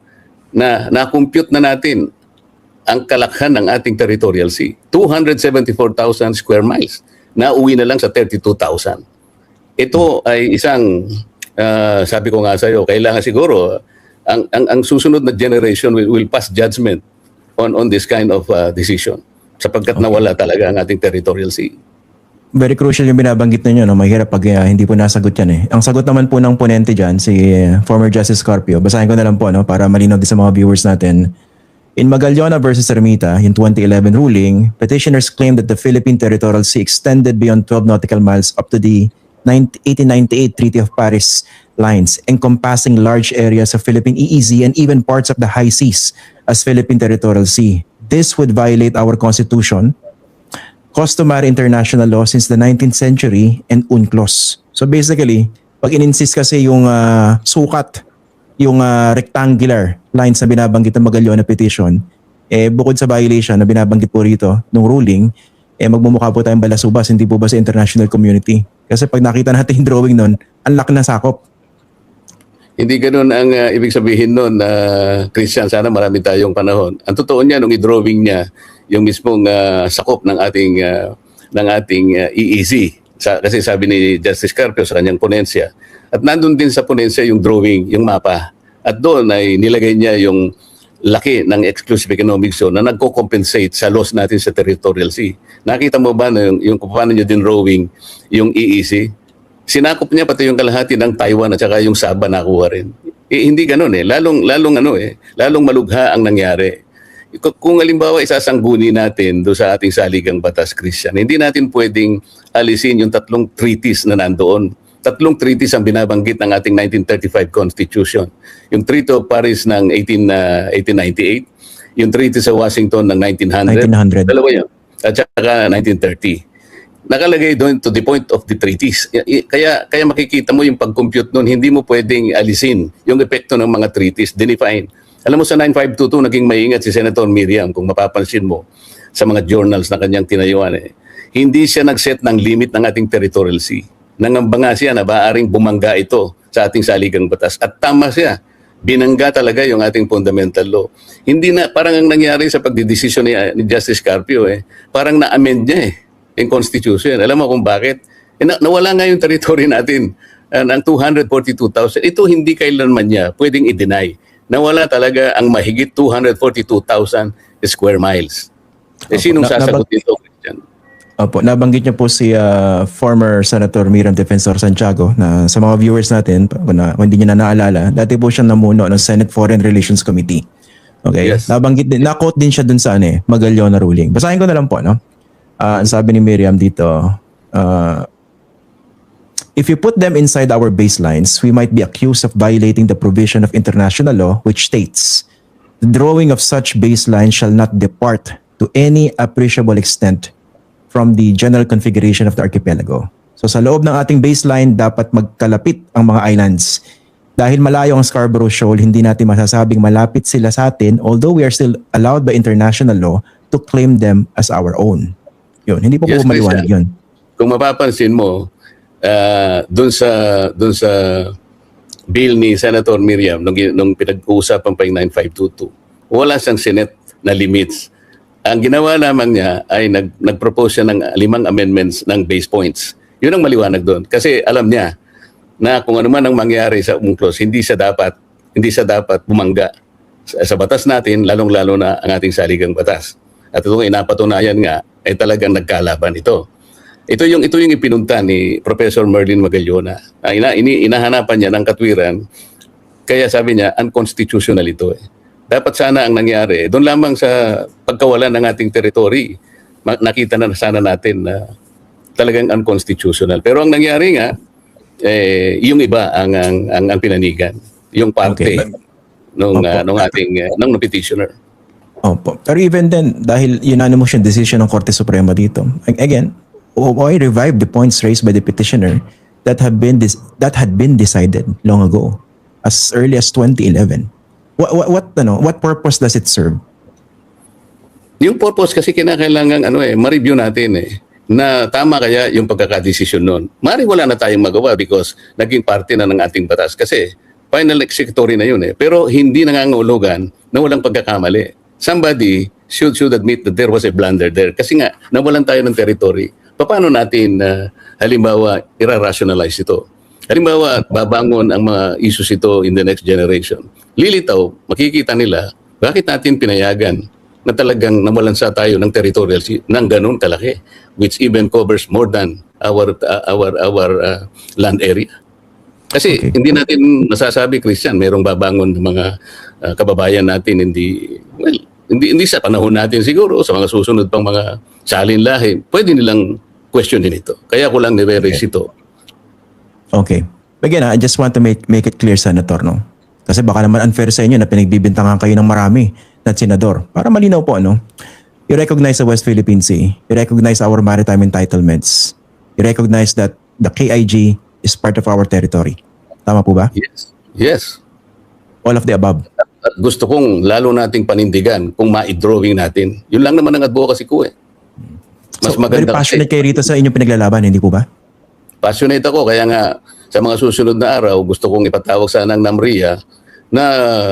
na na-compute na natin ang kalakhan ng ating territorial sea. 274,000 square miles. Nauwi na lang sa 32,000. Ito ay isang, sabi ko nga sa iyo, kailangan siguro, ang susunod na generation will pass judgment on this kind of decision. Sapagkat nawala talaga ang ating territorial sea.
Very crucial yung binabanggit ninyo, no? Mahirap pag hindi po nasagot yan eh. Ang sagot naman po ng ponente dyan, si former Justice Carpio, basahin ko na lang po, no? Para malinaw din sa mga viewers natin. In Magallona versus Ermita, in 2011 ruling, petitioners claimed that the Philippine Territorial Sea extended beyond 12 nautical miles up to the 1898 Treaty of Paris lines, encompassing large areas of Philippine EEZ and even parts of the high seas as Philippine Territorial Sea. This would violate our Constitution, customary international law since the 19th century, and UNCLOS. So basically, pag in-insist kasi yung sukat, yung rectangular lines na binabanggit ng Magallona petition, bukod sa violation na binabanggit po rito ng ruling, magmumukha po tayong balasubas, hindi po ba sa international community? Kasi pag nakita natin yung drawing nun, ang laki na sakop.
Hindi ganun ang ibig sabihin nun, Christian. Sana marami tayong panahon. Ang totoo niya, nung i-drawing niya, yung mismong sakop ng ating EEZ. Kasi sabi ni Justice Carpio sa kanyang ponensya. At nandun din sa ponensya yung drawing, yung mapa. At doon ay nilagay niya yung laki ng exclusive economic zone na nagko-compensate sa loss natin sa territorial sea. Nakita mo ba na yung paano niya din drawing yung EEZ? Sinakop niya pati yung kalahati ng Taiwan at saka yung Sabah nakuha rin. Hindi ganoon eh. Lalong malugha ang nangyari. Kung halimbawa isasangguni natin do sa ating saligang batas, Christian, hindi natin pwedeng alisin yung tatlong treaties na nandoon. Tatlong treaties ang binabanggit ng ating 1935 Constitution. Yung Treaty of Paris ng 1898, yung Treaty sa Washington ng 1900. Dalawa yun. At saka 1930. Nakalagay doon to the point of the treaties. Kaya makikita mo yung pag-compute noon, hindi mo pwedeng alisin yung epekto ng mga treaties, define. Alam mo sa 9522, naging maingat si Senator Miriam, kung mapapansin mo sa mga journals na kanyang tinayuan. Hindi siya nag-set ng limit ng ating territorial sea. Nangamba nga siya na maaring bumangga ito sa ating saligang batas. At tama siya. Binangga talaga yung ating fundamental law. Hindi na, parang ang nangyari sa pagdidesisyon ni Justice Carpio, parang na-amend niya yung Constitution. Alam mo kung bakit? Nawala nga yung territory natin ng 242,000. Ito hindi kailanman niya pwedeng i-deny. Nawala talaga ang mahigit 242,000 square miles. Sinong sasagot dito, Christian?
Opo, nabanggit niyo po si former Senator Miriam Defensor Santiago na sa mga viewers natin, kung hindi niyo na naalala, dati po siyang namuno ng Senate Foreign Relations Committee. Okay?
Yes.
Nabanggit din, na-quote din siya dun sa Magallona ruling. Basahin ko na lang po, no? Ang sabi ni Miriam dito, if you put them inside our baselines, we might be accused of violating the provision of international law which states, the drawing of such baselines shall not depart to any appreciable extent from the general configuration of the archipelago. So sa loob ng ating baseline, dapat magkalapit ang mga islands. Dahil malayo ang Scarborough Shoal, hindi natin masasabing malapit sila sa atin, although we are still allowed by international law to claim them as our own. Yun, hindi po maliwanag yun.
Kung mapapansin mo, doon sa bill ni Senator Miriam nung pinag-uusapan pa yung 9522, wala siyang Senate na limits. Ang ginawa lamang niya ay nag-propose siya ng 5 amendments ng base points. Yun ang maliwanag doon. Kasi alam niya na kung ano man ang mangyari sa UNCLOS, hindi siya dapat bumangga sa batas natin, lalong-lalo na ang ating saligang batas. At itong inapatunayan nga, ay talagang nagkalaban ito. Ito yung ipinunta ni Professor Merlin Magallona. Inahanapan niya ng katwiran, kaya sabi niya, unconstitutional ito. Dapat sana ang nangyari, doon lamang sa pagkawalan ng ating territory, nakita na sana natin na talagang unconstitutional. Pero ang nangyari nga, yung iba ang pinanigan, yung parte nung petitioner.
Opo. Pero even then, dahil unanimous yung decision ng Korte Suprema dito, again, OOI revived the points raised by the petitioner that had been decided long ago, as early as 2011. What purpose does it serve?
Yung purpose kasi kinakailangan ma-review natin na tama kaya yung pagkakadesisyon noon. Mari wala na tayong magawa because naging parte na ng ating batas kasi final executory na yun Pero hindi nangangahulugan na walang pagkakamali. Somebody should admit that there was a blunder there kasi nga nawalan tayo ng territory. Paano natin halimbawa ira-rationalize ito? Halimbawa babangon ang mga issues ito in the next generation. Lilitaw, makikita nila bakit natin pinayagan na talagang nawalan sa tayo ng territorial ng ganun kalaki, which even covers more than our land area. Kasi
Okay.
hindi natin masasabi, Christian, merong babangon ng mga kababayan natin hindi sa panahon natin siguro, sa mga susunod pang mga salin lahi, pwede nilang question din ito. Kaya ko lang nire-raise ito.
Okay. Again, I just want to make it clear, Senator, no? Kasi baka naman unfair sa inyo na pinagbibintangan kayo ng marami na senador. Para malinaw po, no? You recognize the West Philippine Sea. You recognize our maritime entitlements. You recognize that the KIG is part of our territory. Tama po ba?
Yes. Yes.
All of the above.
At gusto kong lalo nating panindigan kung ma-drawing natin. Yun lang naman ang advocacy ko Mas
So, very
maganda
passionate
kasi.
kayo rito sa inyong pinaglalaban, hindi po ba?
Passionate ako, kaya nga sa mga susunod na araw, gusto kong ipatawag sana ng NAMRIA na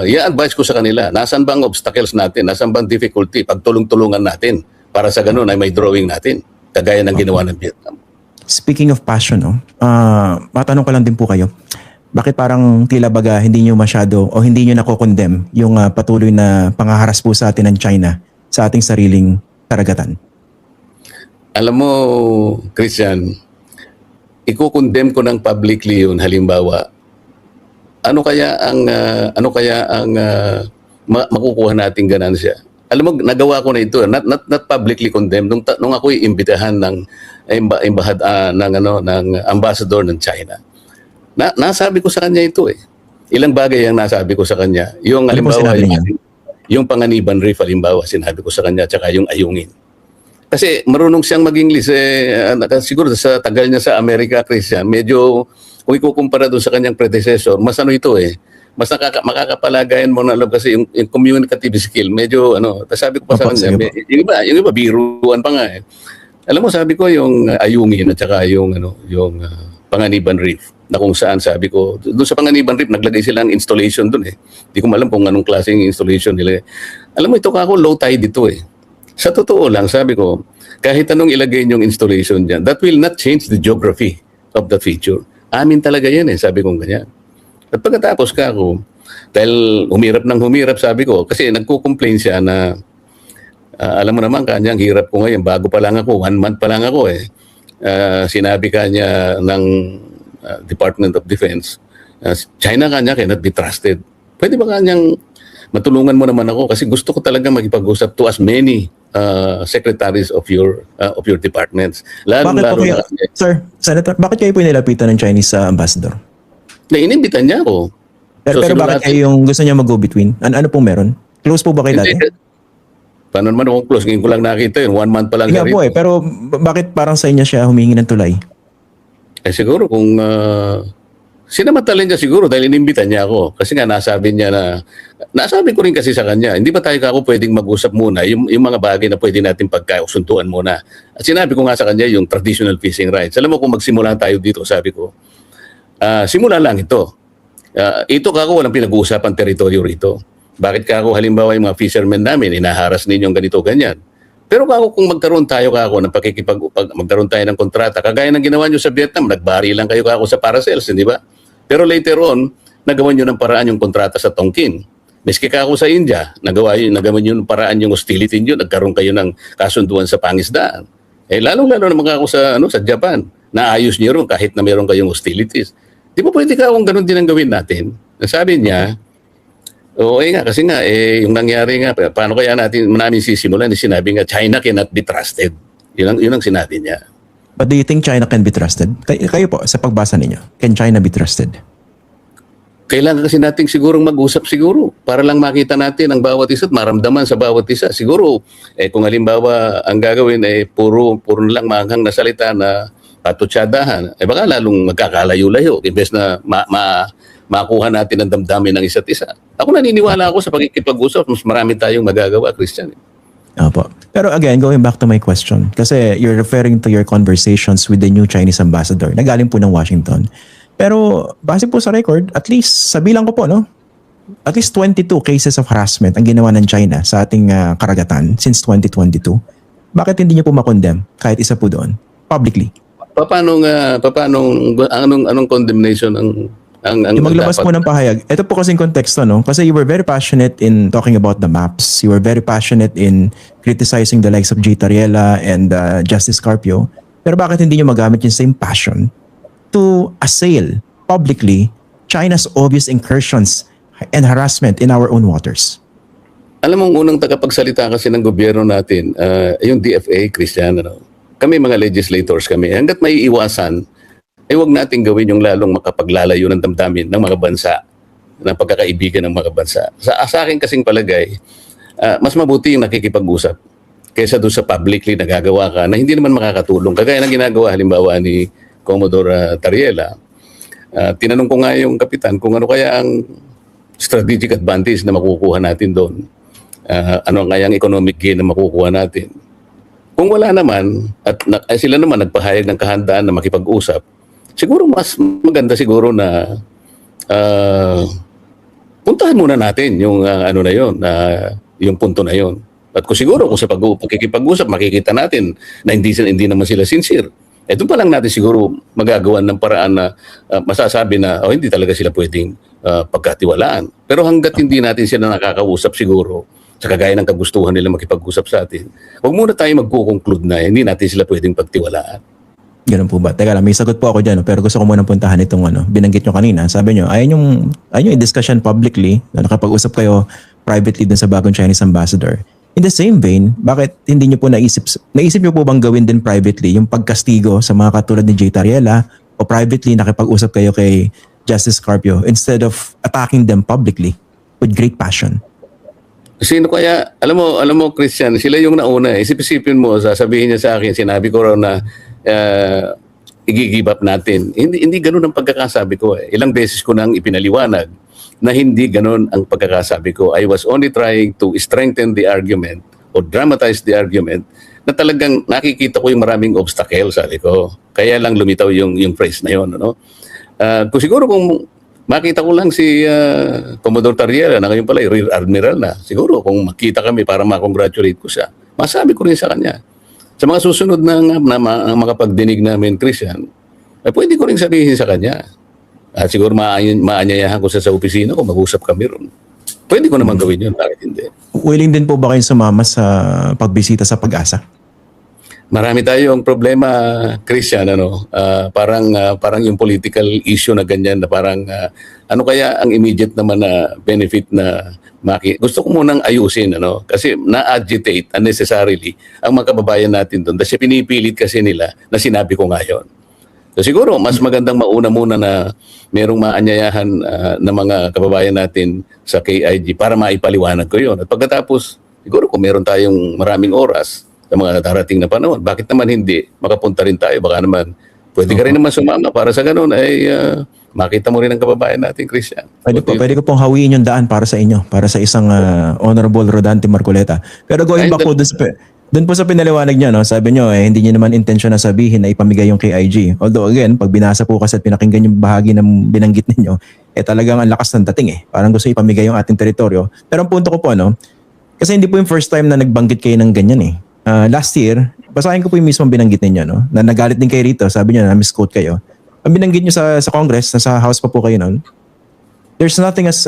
i-advise ko sa kanila, nasan bang obstacles natin, nasan bang difficulty, pagtulong-tulungan natin para sa ganun ay may drawing natin, kagaya ng ginawa ng Vietnam.
Speaking of passion, no? Matanong ko lang din po kayo. Bakit parang tila baga hindi nyo masyado o hindi nyo nako-condemn yung patuloy na pangaharas po sa atin ng China sa ating sariling karagatan?
Alam mo, Christian, iko-condemn ko ng publicly yun halimbawa. Ano kaya ang makukuha nating ganansya? Alam mo, nagawa ko na ito, not publicly condemned nung ako'y imbitahan ng ng ambassador ng China. Nasabi ko sa kanya ito Ilang bagay ang nasabi ko sa kanya. Yung
Ano po
halimbawa,
sinabi niya?
yung Panganiban Reef halimbawa, sinabi ko sa kanya, tsaka yung Ayungin. Kasi marunong siyang mag-English siguro sa tagal niya sa Amerika, Christian, medyo kung ikukumpara doon sa kanyang predecessor, mas ito mas makakapalagayan mo na alam kasi yung communicative skill, medyo sabi ko pa sa
Opo,
kanya,
sige po.
yung iba biruan pa nga Alam mo, sabi ko yung Ayungin at saka yung Panganiban Reef, na kung saan sabi ko, doon sa Panganiban Reef, naglagay sila ng installation doon Hindi ko alam kung anong klaseng installation nila. Alam mo, ito ako, low tide dito Sa totoo lang, sabi ko, kahit anong ilagay niyong installation dyan, that will not change the geography of the feature. Amin talaga yan sabi kong ganyan. At pagkatapos dahil humirap sabi ko, kasi nagko-complain siya na, alam mo naman, kanyang hirap ko ngayon, bago pa lang ako, 1 month pa lang ako sinabi kanya ng Department of Defense, China kanya cannot be trusted. Pwede ba kanyang matulungan mo naman ako kasi gusto ko talaga makipag-usap to as many secretaries of your departments.
Bakit po kayo,
Na kasi,
Sir, Senator, bakit kayo po nilapitan ng Chinese ambassador?
na inimbitan niya ako.
Pero bakit
sinulatan-
kayo yung gusto niya mag-go-between? Ano pong meron? Close po ba kayo dati?
Hindi, paano naman akong close? Ngayon ko lang nakita yun. 1 month pa lang.
Nga
siya
po
rito.
pero bakit parang sa inyo siya humingi ng tulay?
Siguro kung sinamantalin niya siguro dahil inimbitan niya ako. Kasi nga nasabi ko rin kasi sa kanya, hindi ba tayo kako pwedeng mag-usap muna yung mga bagay na pwede natin pagkausuntuan muna. At sinabi ko nga sa kanya yung traditional fishing rights. Alam mo kung magsimula tayo dito, sabi ko, simula lang ito. Ito kako walang pinag-uusapan teritoryo rito. Bakit kako halimbawa yung mga fishermen namin, inaharas ninyong ganito, ganyan. Pero kako kung magkaroon tayo kako ng magkaroon tayo ng kontrata, kagaya ng ginawa nyo sa Vietnam, nagbari lang kayo kako sa paracels, hindi ba? Pero later on, nagawa nyo ng paraan yung kontrata sa Tonkin. Miski kako sa India, nagawa nyo ng paraan yung hostility nyo, nagkaroon kayo ng kasunduan sa pangisdaan. Lalong-lalo naman kako sa Japan, naayos nyo rin kahit na meron kayong hostilities. Di ba pwede kung ganun din ang gawin natin? Sabi niya, nga, kasi nga, yung nangyari nga, paano kaya namin sisimulan? Sinabi nga, China cannot be trusted. Yun ang sinabi niya.
But do you think China can be trusted? Kayo po, sa pagbasa ninyo, can China be trusted?
kailangan kasi nating sigurong mag-usap siguro para lang makita natin ang bawat isa at maramdaman sa bawat isa. Siguro, kung halimbawa ang gagawin ay puro na lang manghang na salita na patutsadahan, baka lalong magkakalayo-layo imbes na makuha natin ang damdamin ng isa't isa. Ako naniniwala ako sa pagkikipag-usap, mas marami tayong magagawa, Christian.
Opo. Pero again, going back to my question, kasi you're referring to your conversations with the new Chinese ambassador na galing po ng Washington. Pero base po sa record, at least sa bilang ko po, no? At least 22 cases of harassment ang ginawa ng China sa ating karagatan since 2022. Bakit hindi niyo po makondem kahit isa po doon publicly?
Anong condemnation ang
Yung maglabas po ng pahayag. Ito po kasing konteksto, no? Kasi you were very passionate in talking about the maps. You were very passionate in criticizing the likes of G. Tariela and Justice Carpio. Pero bakit hindi niyo magamit yung same passion to assail publicly China's obvious incursions and harassment in our own waters?
Alam mo, unang tagapagsalita kasi ng gobyerno natin, yung DFA, Christian, kami mga legislators kami, hanggat may iwasan, huwag natin gawin yung lalong makapaglalayo ng damdamin ng mga bansa, ng pagkakaibigan ng mga bansa. Sa akin kasing palagay, mas mabuti yung nakikipag-usap kaysa doon sa publicly nagagawa ka na hindi naman makakatulong. Kagaya ng ginagawa halimbawa ni Commodore Tariela, tinanong ko nga yung kapitan kung ano kaya ang strategic advantage na makukuha natin doon. Ano kaya ang economic gain na makukuha natin. Kung wala naman, at sila naman nagpahayag ng kahandaan na makipag-usap, siguro mas maganda siguro na puntahan muna natin yung yung punto na yon. At kung siguro kung sa pagkikipag-usap makikita natin na hindi naman sila sincere, doon pa lang natin siguro magagawan ng paraan na masasabi na hindi talaga sila pwedeng pagkatiwalaan. Pero hanggat hindi natin sila nakakausap siguro, sa kagaya ng kagustuhan nila makipag-usap sa atin, huwag muna tayo magko-conclude na hindi natin sila pwedeng pagtiwalaan.
Ganun po ba? Teka lang, may sagot po ako dyan, pero gusto ko muna puntahan itong binanggit nyo kanina. Sabi nyo, ayaw nyo i-discussion publicly, na nakapag-usap kayo privately dun sa bagong Chinese ambassador. In the same vein, bakit hindi nyo po naisip nyo po bang gawin din privately yung pagkastigo sa mga katulad ni J. Tariela o privately nakipag-usap kayo kay Justice Carpio instead of attacking them publicly with great passion?
Sino kaya, alam mo Christian, sila yung nauna. Isip-isipin mo, sasabihin niya sa akin, sinabi ko raw na i-give up natin. Hindi ganun ang pagkakasabi ko. Ilang beses ko nang ipinaliwanag na hindi ganun ang pagkakasabi ko. I was only trying to strengthen the argument or dramatize the argument na talagang nakikita ko yung maraming obstacles, sabi ko. Kaya lang lumitaw yung phrase na yun. Kung siguro kung makita ko lang si Commodore Tariela na ngayon pala Rear Admiral na, siguro kung makita kami para ma-congratulate ko siya, masabi ko rin sa kanya. Sa mga susunod na makapagdinig namin, Christian, pwede ko rin sabihin sa kanya. At siguro maanyayahan ko sa opisina kung mag-usap kami ron. Pwede ko naman gawin yun, bakit hindi?
Willing din po ba kayo sumama sa pagbisita sa Pag-asa?
Marami tayong problema, Christian, parang yung political issue na ganyan na parang ano kaya ang immediate naman na benefit na gusto ko munang ayusin kasi na-agitate unnecessarily ang mga kababayan natin doon kasi pinipilit kasi nila na sinabi ko ngayon. So siguro mas magandang mauna muna na merong maanyayahan na mga kababayan natin sa KIG para maipaliwanag ko yon. At pagkatapos, siguro kung meron tayong maraming oras sa mga darating na panahon, bakit naman hindi makapunta rin tayo? Baka naman, pwede ka rin naman sumama para sa ganun ay makita mo rin ang kababayan natin, Christian.
Pwede ko pong hawiin yung daan para sa inyo, para sa isang Honorable Rodante Marcoleta. Pero going back po dun po sa pinaliwanag niyo, sabi niyo hindi niyo naman intensyon na sabihin na ipamigay yung KIG. Although again, pag binasa po kasi at pinakinggan yung bahagi ng binanggit ninyo, talagang ang lakas ng dating Parang gusto ipamigay yung ating teritoryo. Pero ang punto ko po, kasi hindi po yung first time na nagbanggit kayo ng ganyan last year, basahin ko po yung mismong binanggit ninyo, na nagalit din kayo rito, sabi niyo na misquote kayo. Ang binanggit niyo sa Congress, nasa House pa po kayo noon, there's nothing as,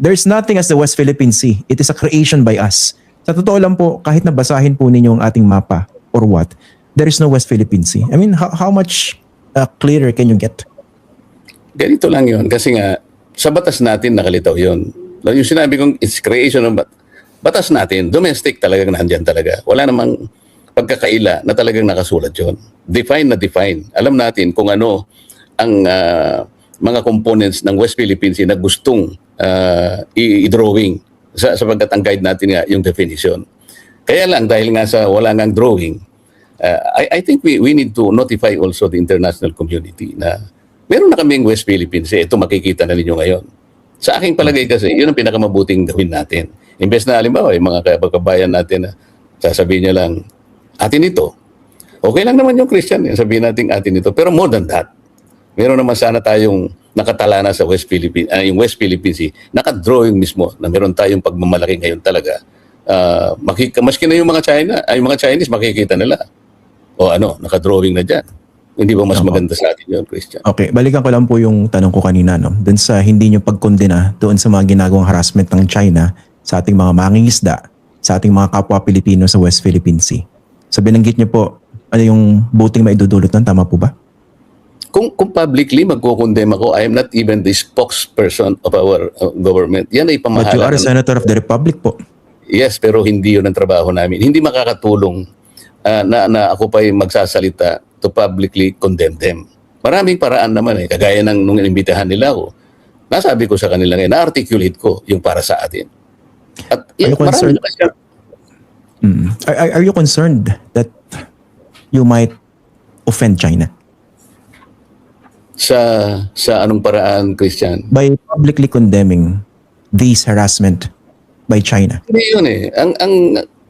there's nothing as the West Philippine Sea. It is a creation by us. Sa totoo lang po, kahit na basahin po ninyo ang ating mapa or what, there is no West Philippine Sea. I mean, how much clearer can you get?
Ganito lang yun. Kasi nga, sa batas natin nakalitaw yun. Yung sinabi kong it's creation of batas natin, domestic talagang nandyan talaga. Wala namang pagkakaila na talagang nakasulat yun. Define na define. Alam natin kung ano ang mga components ng West Philippine Sea na gustong i-drawing sapagkat ang guide natin nga yung definition. Kaya lang dahil nga sa wala ngang drawing, I think we need to notify also the international community na meron na kaming West Philippine Sea. Ito makikita na ninyo ngayon. Sa aking palagay kasi, yun ang pinakamabuting gawin natin. Imbes na halimbawa, yung mga kababayan natin na sasabihin niya lang, atin ito. Okay lang naman yung Christian, sabihin natin atin ito. Pero more than that, meron naman sana tayong nakatala na sa West Philippine, yung West Philippine Sea, nakadrawing mismo na meron tayong pagmamalaki ngayon talaga. Maski na yung mga Chinese makikita nila. O ano, nakadrawing na dyan. Hindi ba mas maganda sa atin yun, Christian?
Okay, balikan ko lang po yung tanong ko kanina, no? Dun sa hindi nyo pagkondena doon sa mga ginagawang harassment ng China sa ating mga mangingisda, sa ating mga kapwa Pilipino sa West Philippine Sea. So binanggit nyo po, ano yung buting maidudulot nun? Tama po ba?
Kung publicly magkukondem ako, I am not even the spokesperson of our government. Yan ay pamahalaan.
But you are a senator of the republic po.
Yes, pero hindi yun ang trabaho namin. Hindi makakatulong na ako pa'y magsasalita to publicly condemn them. Maraming paraan naman kagaya ng nung inimbitahan nila ako. Nasabi ko sa kanila ngayon, na-articulate ko yung para sa atin. At
Are you concerned? Are you concerned that you might offend China?
Sa anong paraan, Christian?
By publicly condemning these harassment by China.
Hindi yun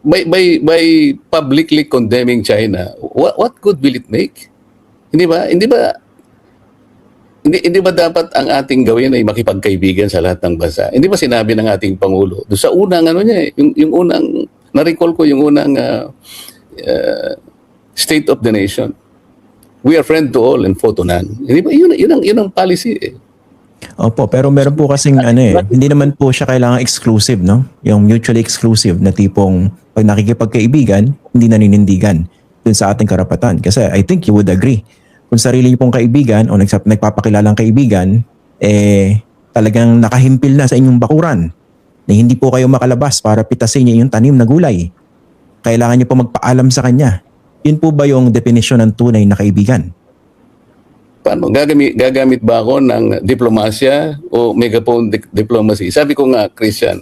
by publicly condemning China, what good will it make? Hindi ba dapat ang ating gawin ay makipagkaibigan sa lahat ng bansa? Hindi ba sinabi ng ating Pangulo doon sa unang yung unang na-recall ko yung unang State of the Nation. We are friend to all and foe to none. Hindi ba yun ang policy
Opo, pero meron po kasing hindi naman po siya kailangan exclusive, no? Yung mutually exclusive na tipong pag nakikipagkaibigan, hindi naninindigan dun sa ating karapatan. Kasi I think you would agree. Kung sarili niyo pong kaibigan o nagpapakilalang kaibigan, talagang nakahimpil na sa inyong bakuran na hindi po kayo makalabas para pitasin niya yung tanim na gulay. Kailangan niyo po magpaalam sa kanya. Yun po ba yung definisyon ng tunay na kaibigan?
Paano? Gagamit ba ako ng diplomasya o megaphone diplomacy? Sabi ko nga, Christian,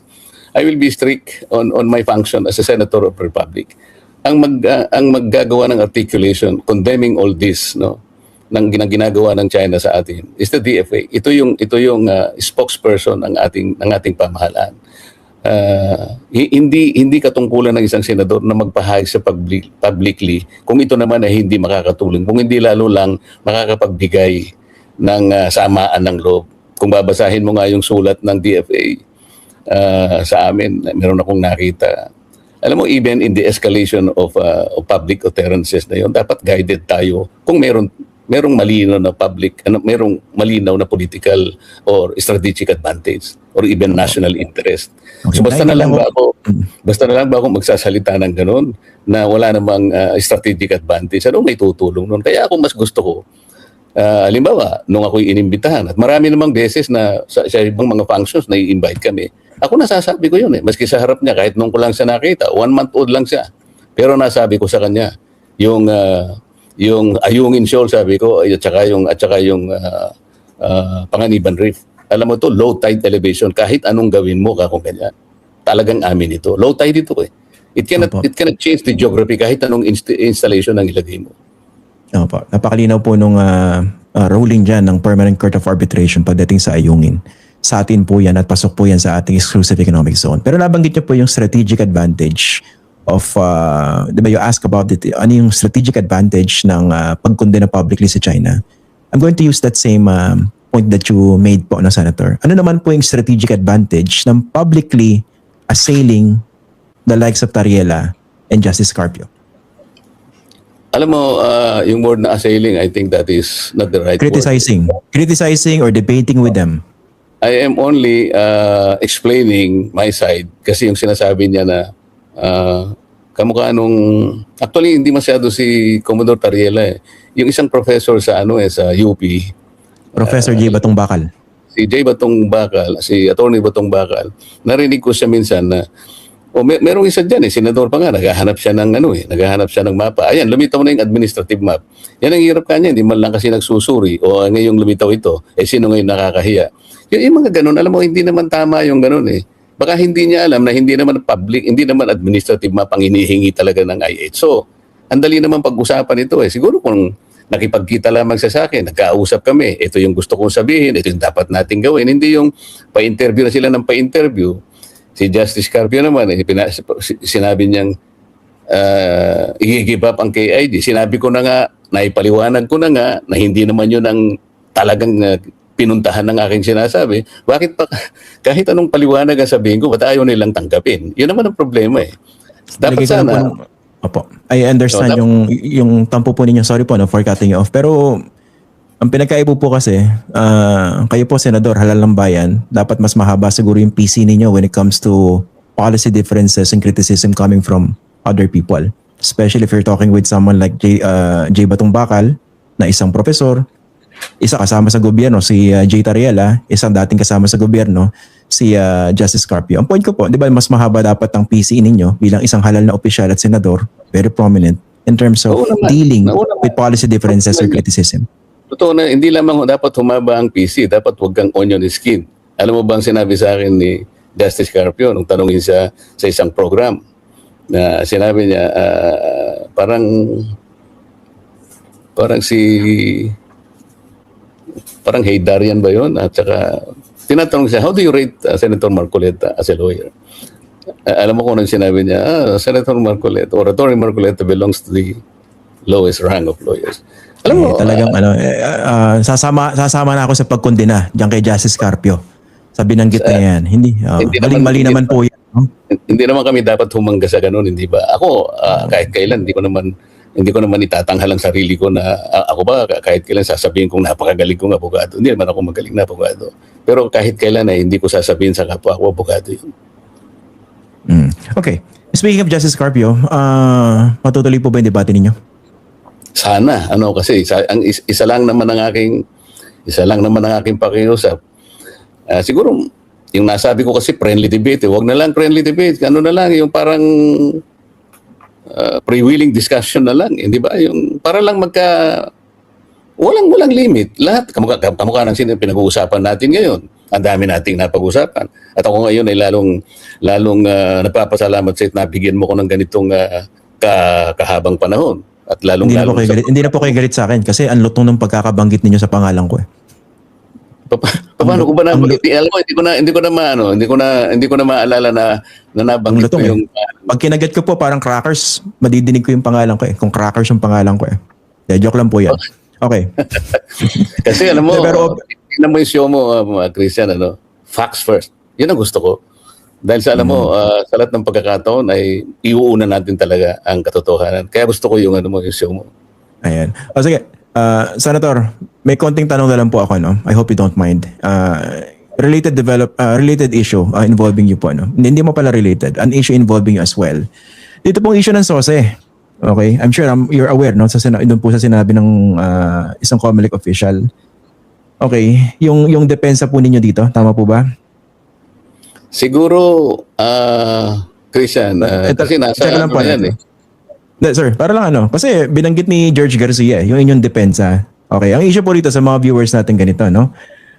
I will be strict on my function as a senator of the Republic. Ang maggagawa ng articulation condemning all this, no, ng ginagawa ng China sa atin is the DFA. Ito yung spokesperson ng ating pamahalaan. Hindi katungkulan ng isang senador na magpahayag sa publicly kung ito naman ay hindi makakatulong, kung hindi lalo lang makakapagbigay ng samaan ng loob. Kung babasahin mo nga yung sulat ng DFA sa amin, meron akong nakita. Alam mo, even in the escalation of public utterances na yun, dapat guided tayo kung merong malinaw na merong malinaw na political or strategic advantage or even national interest.
Okay.
So basta na lang ba ako magsasalita ng ganun na wala namang strategic advantage, ano may tutulong nun? Kaya ako mas gusto ko, halimbawa, nung ako'y inimbitahan, at marami namang beses na sa ibang mga functions na i-invite kami, ako nasasabi ko yun maski sa harap niya, kahit nung ko lang siya nakita, 1 month old lang siya. Pero nasabi ko sa kanya, yung Ayungin Shoal, sabi ko, at saka yung Panganiban Reef. Alam mo to, low tide elevation, kahit anong gawin mo kung ganyan. Talagang amin ito. Low tide ito It cannot change the geography kahit anong installation ang ilagay mo.
Opo. Napakalinaw po nung ruling dyan ng Permanent Court of Arbitration pagdating sa Ayungin. Sa atin po yan at pasok po yan sa ating exclusive economic zone. Pero nabanggit niyo po yung strategic advantage of, di ba you ask about it, ano yung strategic advantage ng pagkondena publicly sa China. I'm going to use that same point that you made po na Senator. Ano naman po yung strategic advantage ng publicly assailing the likes of Tariela and Justice Carpio?
Alam mo, yung word na assailing, I think that is not the right
Criticizing.
word.
Criticizing or debating with them.
I am only explaining my side kasi yung sinasabi niya na kamukha nung actually hindi masyado si Commodore Tariela yung isang professor sa sa UP,
Professor J. Batong Bakal.
si J. Batong Bakal, si Attorney Batong Bakal, narinig ko siya minsan na O merong isa diyan senador pa nga naghahanap siya ng naghahanap siya ng mapa. Ayan, lumitaw na yung administrative map. Yan ang hirap kanya, hindi man lang kasi nagsusuri o ngayong lumitaw ito, sino ngayon nakakahiya. Yung mga ganun, alam mo, hindi naman tama yung ganun eh. Baka hindi niya alam na hindi naman public, hindi naman administrative map ang hinihingi talaga ng I-8. So, ang dali naman pag-usapan ito eh. Siguro kung nakipagkita lamang sa akin, nagkausap kami, ito yung gusto kong sabihin, ito yung dapat natin gawin. Hindi yung pa-interview na sila ng pa-interview. Si Justice Carpio naman, sinabi niyang i-give up ang KID. Sinabi ko na nga, naipaliwanag ko na nga, na hindi naman yun ang talagang pinuntahan ng aking sinasabi. Bakit pa, kahit anong paliwanag ang sabihin ko, ba't ayaw nilang tanggapin? Yun naman ang problema eh. Dapat
Nilagay ko lang
sana,
po opo. I understand
So,
yung tampo po ninyo. Sorry po no, for cutting you off. Pero ang pinagkaiba po kasi, kayo po senador, halal ng bayan, dapat mas mahaba siguro yung PC ninyo when it comes to policy differences and criticism coming from other people. Especially if you're talking with someone like J. Batong Bakal, na isang profesor, isa kasama sa gobyerno, si J. Tariela, isang dating kasama sa gobyerno, si Justice Carpio. Ang point ko po, di ba mas mahaba dapat ang PC ninyo bilang isang halal na opisyal at senador, very prominent, in terms of dealing with policy differences or criticism.
totoo na, hindi lamang dapat humaba ang PC, dapat huwag kang onion skin. Alam mo ba ang sinabi sa akin ni Justice Carpio nung tanongin siya sa isang program na sinabi niya, parang Haydarian ba yun? At saka tinatanong siya, how do you rate Senator Marcoleta as a lawyer? Alam mo kung anong sinabi niya, Senator Marcoleta, or Attorney Marcoleta belongs to the lowest rank of lawyers. Alam mo,
Talagang sasama na ako sa pagkondena diyan kay Justice Carpio. Sa binanggit na yan. Hindi, maling-mali naman po yan. No?
Hindi naman kami dapat humangga sa ganun, hindi ba? Ako, kahit kailan, hindi ko naman itatanghal ang sarili ko na ako ba kahit kailan sasabihin kong napakagaling kong abogado. Hindi naman ako magaling na abogado. Pero kahit kailan hindi ko sasabihin sa kapwa ko abogado yun.
Okay. Speaking of Justice Carpio, matutuloy po ba yung debate ninyo?
Sana kasi isa lang naman ang aking pakiusap. Siguro yung nasabi ko kasi friendly debate, wag na lang friendly debate, ano na lang yung parang pre-willing discussion na lang, hindi ba? Yung para lang walang limit. Lahat kamukha ng pinag-uusapan natin ngayon. Ang dami nating napag-usapan. At ako ngayon ay lalong nagpapasalamat sa nabigyan mo ko ng ganitong kahabang panahon. At
Hindi na po kayo galit sa akin kasi ang lutong ng pagkakabanggit ninyo sa pangalan ko eh.
Paano ko ba na alam mo, hindi ko na maalala na nabanggit ko yung
pag kinagat ko po parang crackers, madidinig ko yung pangalan ko eh. Kung crackers yung pangalan ko eh. Joke lang po yan. Okay.
Kasi alam mo,
Pero
tingnan mo yung show mo, Christian, facts first. Yun ang gusto ko. Dahil sa alam mo, sa lahat ng pagkakataon ay iuuna natin talaga ang katotohanan. Kaya gusto ko yung yung show mo.
Ayan. O sige, Senator, may konting tanong na lang po ako, no? I hope you don't mind. Related issue involving you po, no? Hindi mo pala related. An issue involving you as well. Dito pong issue ng SOSE. Okay? I'm sure you're aware, no? Doon po sa sinabi ng isang COMELEC official. Okay. Yung depensa po ninyo dito, tama po ba?
Siguro, Christian, kasi nasa
lang po
yan eh.
Sir, para lang kasi binanggit ni George Garcia yung inyong depensa. Okay, ang issue po dito sa mga viewers natin ganito, no?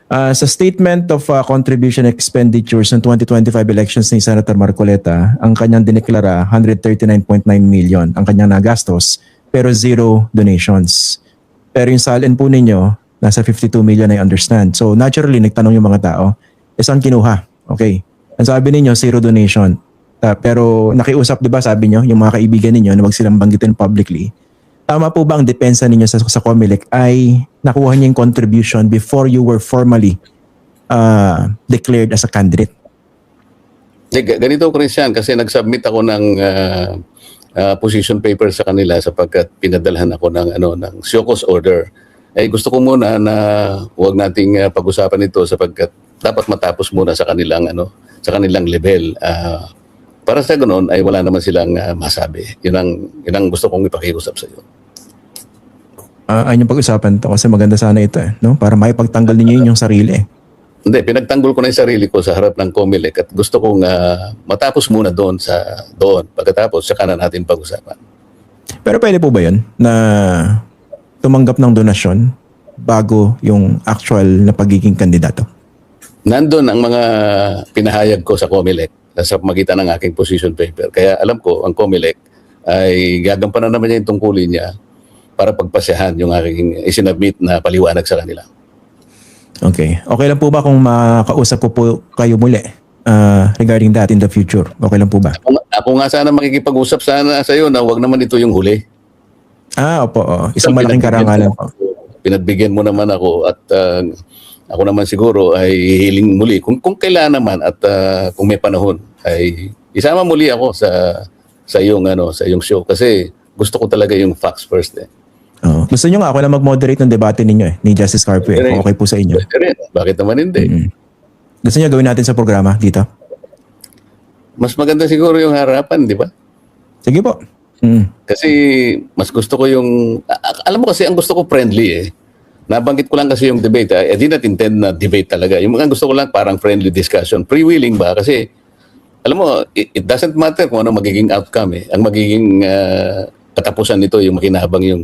Sa statement of contribution expenditures ng 2025 elections ni Senator Marcoleta, ang kanyang dineklara 139.9 million ang kanyang nagastos pero zero donations. Pero yung salin po ninyo, nasa 52 million, I understand. So naturally, nagtanong yung mga tao, saan kinuha? Okay. Ang sabi ninyo, zero donation. Pero nakiusap, di ba, sabi nyo, yung mga kaibigan ninyo na wag silang banggitin publicly. Tama po ba ang depensa ninyo sa COMELEC ay nakuha niyo yung contribution before you were formally declared as a candidate?
Ganito, Christian, kasi nag-submit ako ng position paper sa kanila sapagkat pinadalhan ako ng show cause order. Gusto ko muna na huwag nating pag-usapan ito sapagkat dapat matapos muna sa kanilang level. Para sa ganoon ay wala naman silang masabi. Yun ang gusto kong ipakiusap sa iyo.
Ayun yung pag-usapan to kasi maganda sana ito no? Para maipagtanggal ninyo yung sarili.
Hindi, pinagtanggol ko na yung sarili ko sa harap ng COMELEC at gusto kong matapos muna doon. Pagkatapos, saka na natin pag-usapan.
Pero pwede po ba yun na tumanggap ng donasyon bago yung actual na pagiging kandidato?
Nandun ang mga pinahayag ko sa COMELEC sa magitan ng aking position paper. Kaya alam ko, ang COMELEC ay gagampanan naman niya yung tungkulin niya para pagpasyahan yung aking isinabmit na paliwanag sa kanila.
Okay. Okay lang po ba kung makausap ko po kayo muli regarding that in the future? Okay lang po ba?
Ako nga sana makikipag-usap sana sa iyo na wag naman ito yung huli.
Opo. Isang malaking karangalan po.
Pinagbigyan mo naman ako at ako naman siguro ay hihiling muli kung kailan naman at kung may panahon ay isama muli ako sa iyong show kasi gusto ko talaga yung facts first eh.
Gusto nyo nga ako lang mag-moderate ng debate ninyo ni Justice Carpe. Kung okay po sa inyo.
Pwede rin. Bakit naman hindi?
Gusto nyo gawin natin sa programa dito?
Mas maganda siguro yung harapan, di ba?
Sige po.
Kasi mas gusto ko yung alam mo kasi ang gusto ko friendly eh. Nabanggit ko lang kasi yung debate. I did not intend na debate talaga. Yung mga gusto ko lang parang friendly discussion. Freewheeling ba? Kasi alam mo, it doesn't matter kung ano magiging outcome eh. Ang magiging katapusan nito yung makinabang yung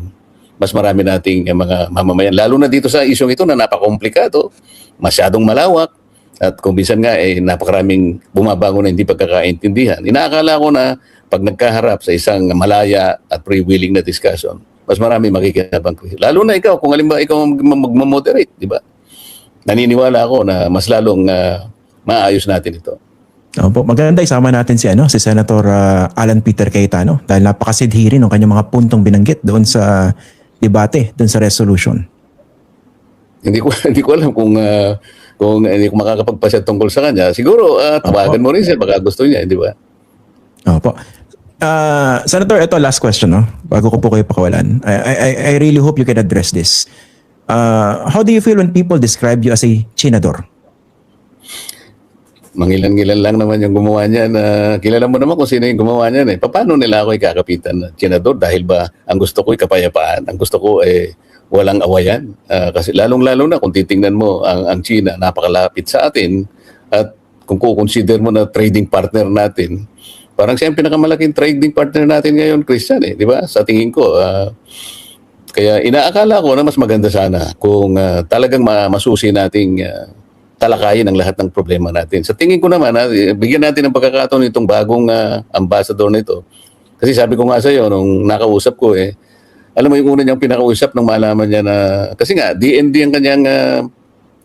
mas marami nating mga mamamayan. Lalo na dito sa isyong ito na napakomplikado, masyadong malawak, at kung minsan nga napakaraming bumabago na hindi pagkakaintindihan. Inaakala ko na pag nagkaharap sa isang malaya at freewheeling na discussion, mas marami makikinabang. Lalo na ikaw, kung halimbawa ikaw mag-moderate, di ba? Naniniwala ako na mas lalong maayos natin ito.
Opo, maganda isama natin si Senator Alan Peter Cayetano dahil napakasidhi rin ng kanyang mga puntong binanggit doon sa debate, doon sa resolution.
Hindi ko alam kung hindi ko makakapagpasya tungkol sa kanya. Siguro tawagan mo rin siya baka gusto niya, di ba?
Opo. Senator, ito last question, no? Bago ko po kayo pakawalan. I really hope you can address this. How do you feel when people describe you as a chinador?
Mangilan-ngilan lang naman yung gumawa niya na kilala mo naman kung sino yung gumawa niyan eh. Paano nila ako ikakapitan na senador? Dahil ba ang gusto ko ay kapayapaan? Ang gusto ko ay walang awayan. Kasi lalong-lalo na kung titingnan mo ang China, napakalapit sa atin at kung kukonsider mo na trading partner natin, parang siya ang pinakamalaking trading partner natin ngayon, Christian eh. Di ba? Sa tingin ko, kaya inaakala ko na mas maganda sana kung talagang masusi nating talakayin ang lahat ng problema natin. Sa tingin ko naman, bigyan natin ng pagkakataon itong bagong ambassador nito. Kasi sabi ko nga sa iyo, nung nakausap ko alam mo yung una niyang pinakausap nung malaman niya na, kasi nga, DND ang kanyang,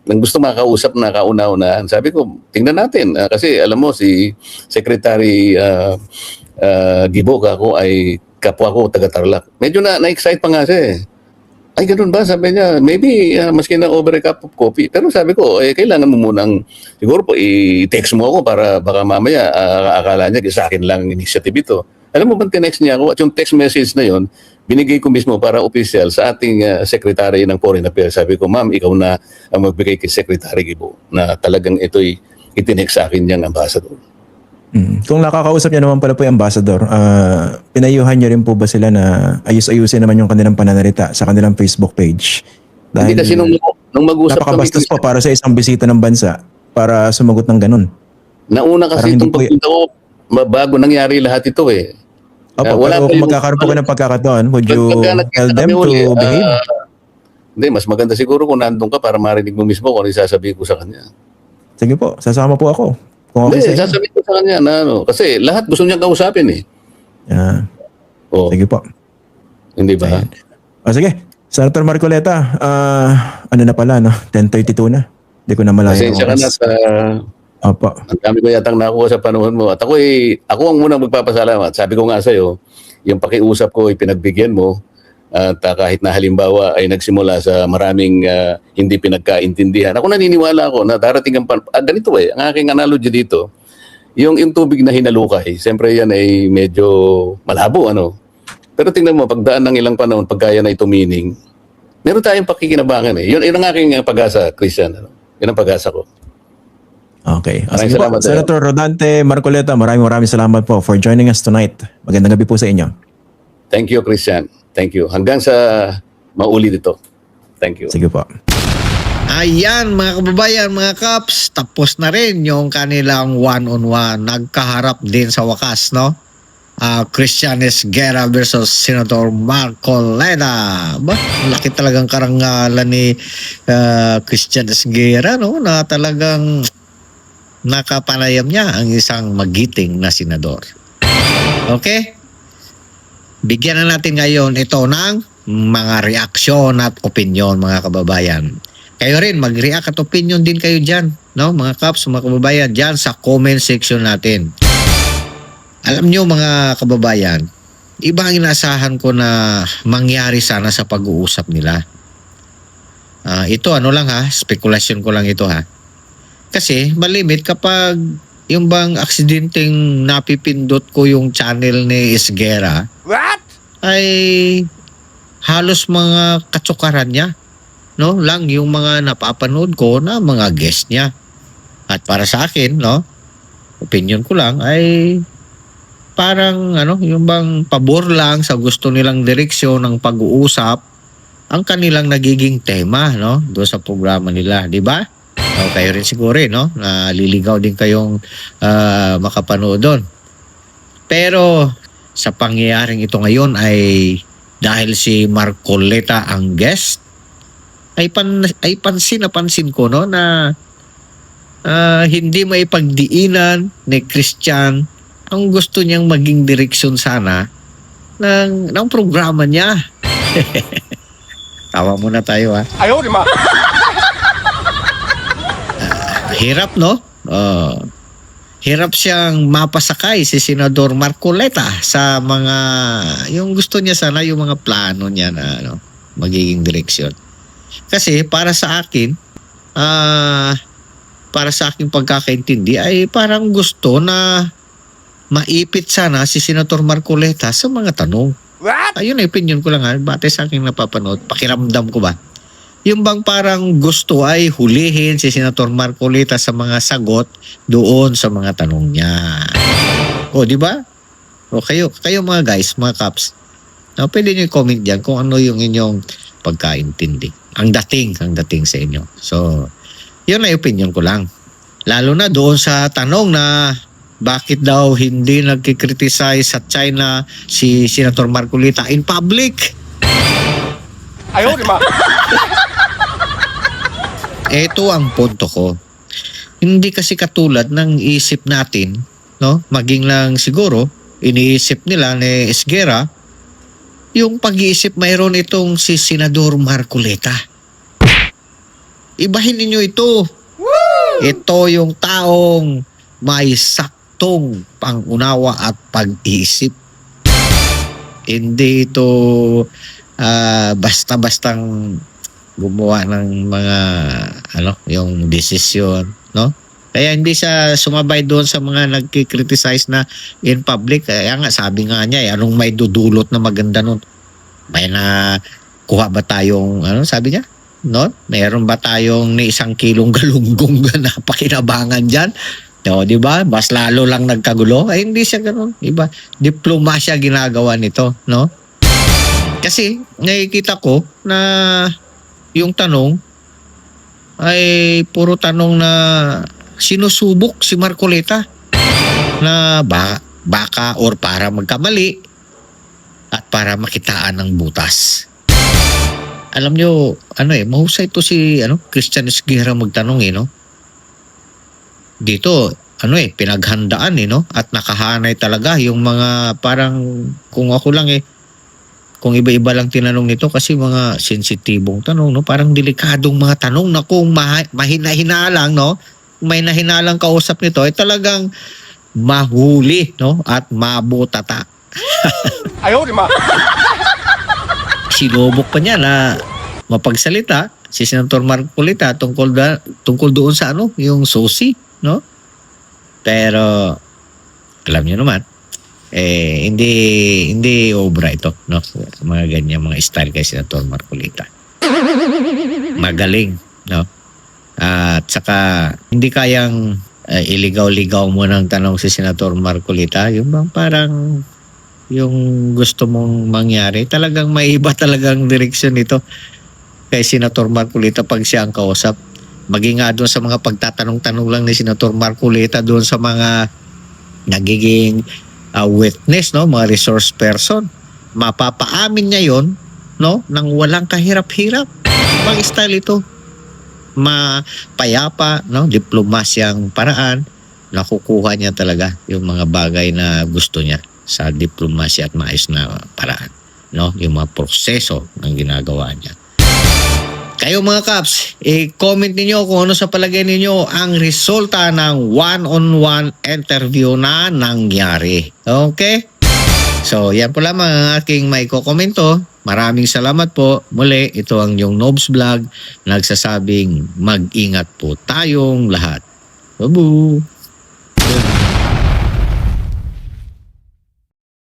nang gusto makausap na kauna-unahan. Sabi ko, tingnan natin. Kasi alam mo, si Secretary Gibok ako ay kapwa ko taga-Tarlac. Medyo na-excite pa nga siya eh. Ay, ganun ba? Sabi niya, maybe maski na over a cup of coffee. Pero sabi ko, kailangan mo munang, siguro po, i-text mo ako para baka mamaya akala niya sa akin lang initiative ito. Alam mo ba, tinext niya ako at yung text message na yon binigay ko mismo para official sa ating Secretary ng Foreign Affairs. Sabi ko, ma'am, ikaw na ang magbigay kay Secretary Gibo na talagang ito'y itinext sa akin niyang ambassador.
Kung nakakausap niya naman pala po yung ambassador, pinayuhan niyo rin po ba sila na ayus-ayusin naman yung kanilang pananalita sa kanilang Facebook page?
Hindi kasi nung mag-usap
napakabastos po para sa isang bisita ng bansa para sumagot ng ganun.
Nauna kasi itong pagpunta ko, bago nangyari lahat ito eh.
Opo, pero kung magkakaroon po kayo ng pagkakataon, would you tell them to behave?
Hindi, mas maganda siguro kung nandun ka para marinig mo mismo kung ano sasabihin ko sa kanya.
Sige po, sasama po ako. Kung okay
Hindi, sasabihin ko sa kanya na kasi lahat gusto niyang kausapin eh.
Sige po.
Hindi ba?
Sige, Senator Marcoleta, ano na pala, no? 10:32 na. Hindi ko na malaya.
Pasensya ka na sa...
Opo.
Ang dami ko yatang nakuha sa panahon mo. At ako ang munang magpapasalamat. Sabi ko nga sa'yo, yung pakiusap ko ay pinagbigyan mo. At kahit na halimbawa ay nagsimula sa maraming hindi pinagkaintindihan. Ako naniniwala ako na darating ang ganito ang aking analogy dito. Yung tubig na hinalukay, siyempre yan ay medyo malabo, ano. Pero tingnan mo, pagdaan ng ilang panahon, pagkaya na ito meaning, meron tayong pakikinabangan eh. Yun ang aking pag-asa, Christian. Ano? Yun ang pag-asa ko.
Okay.
Maraming salamat,
Senator Rodante Marcoleta, maraming salamat po for joining us tonight. Magandang gabi po sa inyo.
Thank you, Christian. Thank you. Hanggang sa maulit ito. Thank you.
Sige po.
Ayan mga kababayan, mga kaps, tapos na rin yung kanilang one-on-one. Nagkaharap din sa wakas, no? Christian Esguerra versus Senator Marcoleta. Ba, laki talagang karangalan ni Christian Esguerra, no? Na talagang nakapanayam niya ang isang magiting na senador. Okay? Bigyan na natin ngayon ito ng mga reaksyon at opinion, mga kababayan. Kayo rin, mag-react at opinion din kayo dyan, no? Mga kaps, mga kababayan, dyan sa comment section natin. Alam nyo mga kababayan, iba ang inaasahan ko na mangyari sana sa pag-uusap nila. Ito ano lang ha, spekulasyon ko lang ito ha. Kasi malimit kapag yung bang aksidenteng napipindot ko yung channel ni Esguerra, ay halos mga katsukaran niya. No, lang yung mga napapanood ko na mga guest niya. At para sa akin, no, opinion ko lang ay parang ano, yung bang pabor lang sa gusto nilang direksyon ng pag-uusap ang kanilang nagiging tema, no, doon sa programa nila, di ba? O kayo rin siguro, no, naliligaw din kayong makapanood doon. Pero sa pangyayaring ito ngayon ay dahil si Marcoleta ang guest, ay pansin ko, no, na hindi maipagdiinan ni Christian ang gusto niyang maging direksyon sana ng programa niya. Tawa muna tayo ha.
Ayaw, di ma.
Hirap, no? Hirap siyang mapasakay si Senador Marcoleta sa mga yung gusto niya sana, yung mga plano niya na ano, magiging direksyon. Kasi para sa akin, para sa aking pagkakaintindi ay parang gusto na maipit sana si Senator Marcoleta sa mga tanong. Ayun na opinion ko lang ha, batay sa aking napapanood, pakiramdam ko ba. Yung bang parang gusto ay hulihin si Senator Marcoleta sa mga sagot doon sa mga tanong niya. O, di ba? O kayo mga guys, mga kaps, pwede niyo i-comment dyan kung ano yung inyong pagkaintindi. Ang dating sa inyo. So, yun na opinion ko lang. Lalo na doon sa tanong na bakit daw hindi nagkikriticize sa China si Senator Marcoleta in public.
Ayaw, di ma.
Ito ang punto ko. Hindi kasi katulad ng isip natin, no? Maging lang siguro, iniisip nila ni Esguerra, yung pag-iisip mayroon itong si Senador Marcoleta. Ibahin ninyo ito. Ito yung taong may saktong pangunawa at pag-iisip. Hindi ito basta-bastang gumawa ng mga yung desisyon, no? Kaya hindi siya sumabay doon sa mga nagki-criticize na in public. Kaya nga sabi nga niya, anong may dudulot na maganda nun? May na kuha ba tayong sabi niya? No? Mayroon ba tayong ni 1 kilong galunggong na pakinabangan diyan? No, di ba? Mas lalo lang nagkagulo. Ay hindi siya ganoon, di ba? Diplomasya ginagawa nito, no? Kasi nakikita ko na yung tanong ay puro tanong na sinusubok si Marcoleta na baka or para magkamali at para makitaan ng butas. Alam nyo, mahusay to si Christian Esguerra magtanong no? Dito, pinaghandaan no? At nakahanay talaga yung mga parang kung ako lang kung iba-iba lang tinanong nito kasi mga sensitibong tanong, no? Parang delikadong mga tanong na kung mahina-hinalang, no? May nahinalang kausap nito ay talagang mahuli, no? At mabutata.
Ayaw, di ma.
Sinubok pa niya na mapagsalita si Senator Marcoleta tungkol doon sa yung susi, no? Pero alam niyo naman, hindi obra ito, no? Mga ganyan, mga style kay Senator Marcoleta. Magaling, no? At saka hindi kayang iligaw-ligaw mo ng tanong si Senator Marcoleta, yung bang parang yung gusto mong mangyari, talagang may iba talagang direksyon nito. kay Senator Marcolita pag siya ang kausap. Maging nga doon sa mga pagtatanong-tanong lang ni Senator Marcolita doon sa mga nagiging witness, no, mga resource person. Mapapaamin niya yon, no, nang walang kahirap-hirap. Ibang style ito. Mapayapa, no, diplomasyang paraan, nakukuha niya talaga yung mga bagay na gusto niya sa diplomasya at maayos na paraan, no, yung mga proseso ng ginagawa niya. Kayo mga Kaps, i-comment ninyo kung ano sa palagay ninyo ang resulta ng one-on-one interview na nangyari. Okay? So, yan po lamang ang aking may kokomento. Maraming salamat po. Muli, ito ang yung Nobs Vlog nagsasabing mag-ingat po tayong lahat. Babu!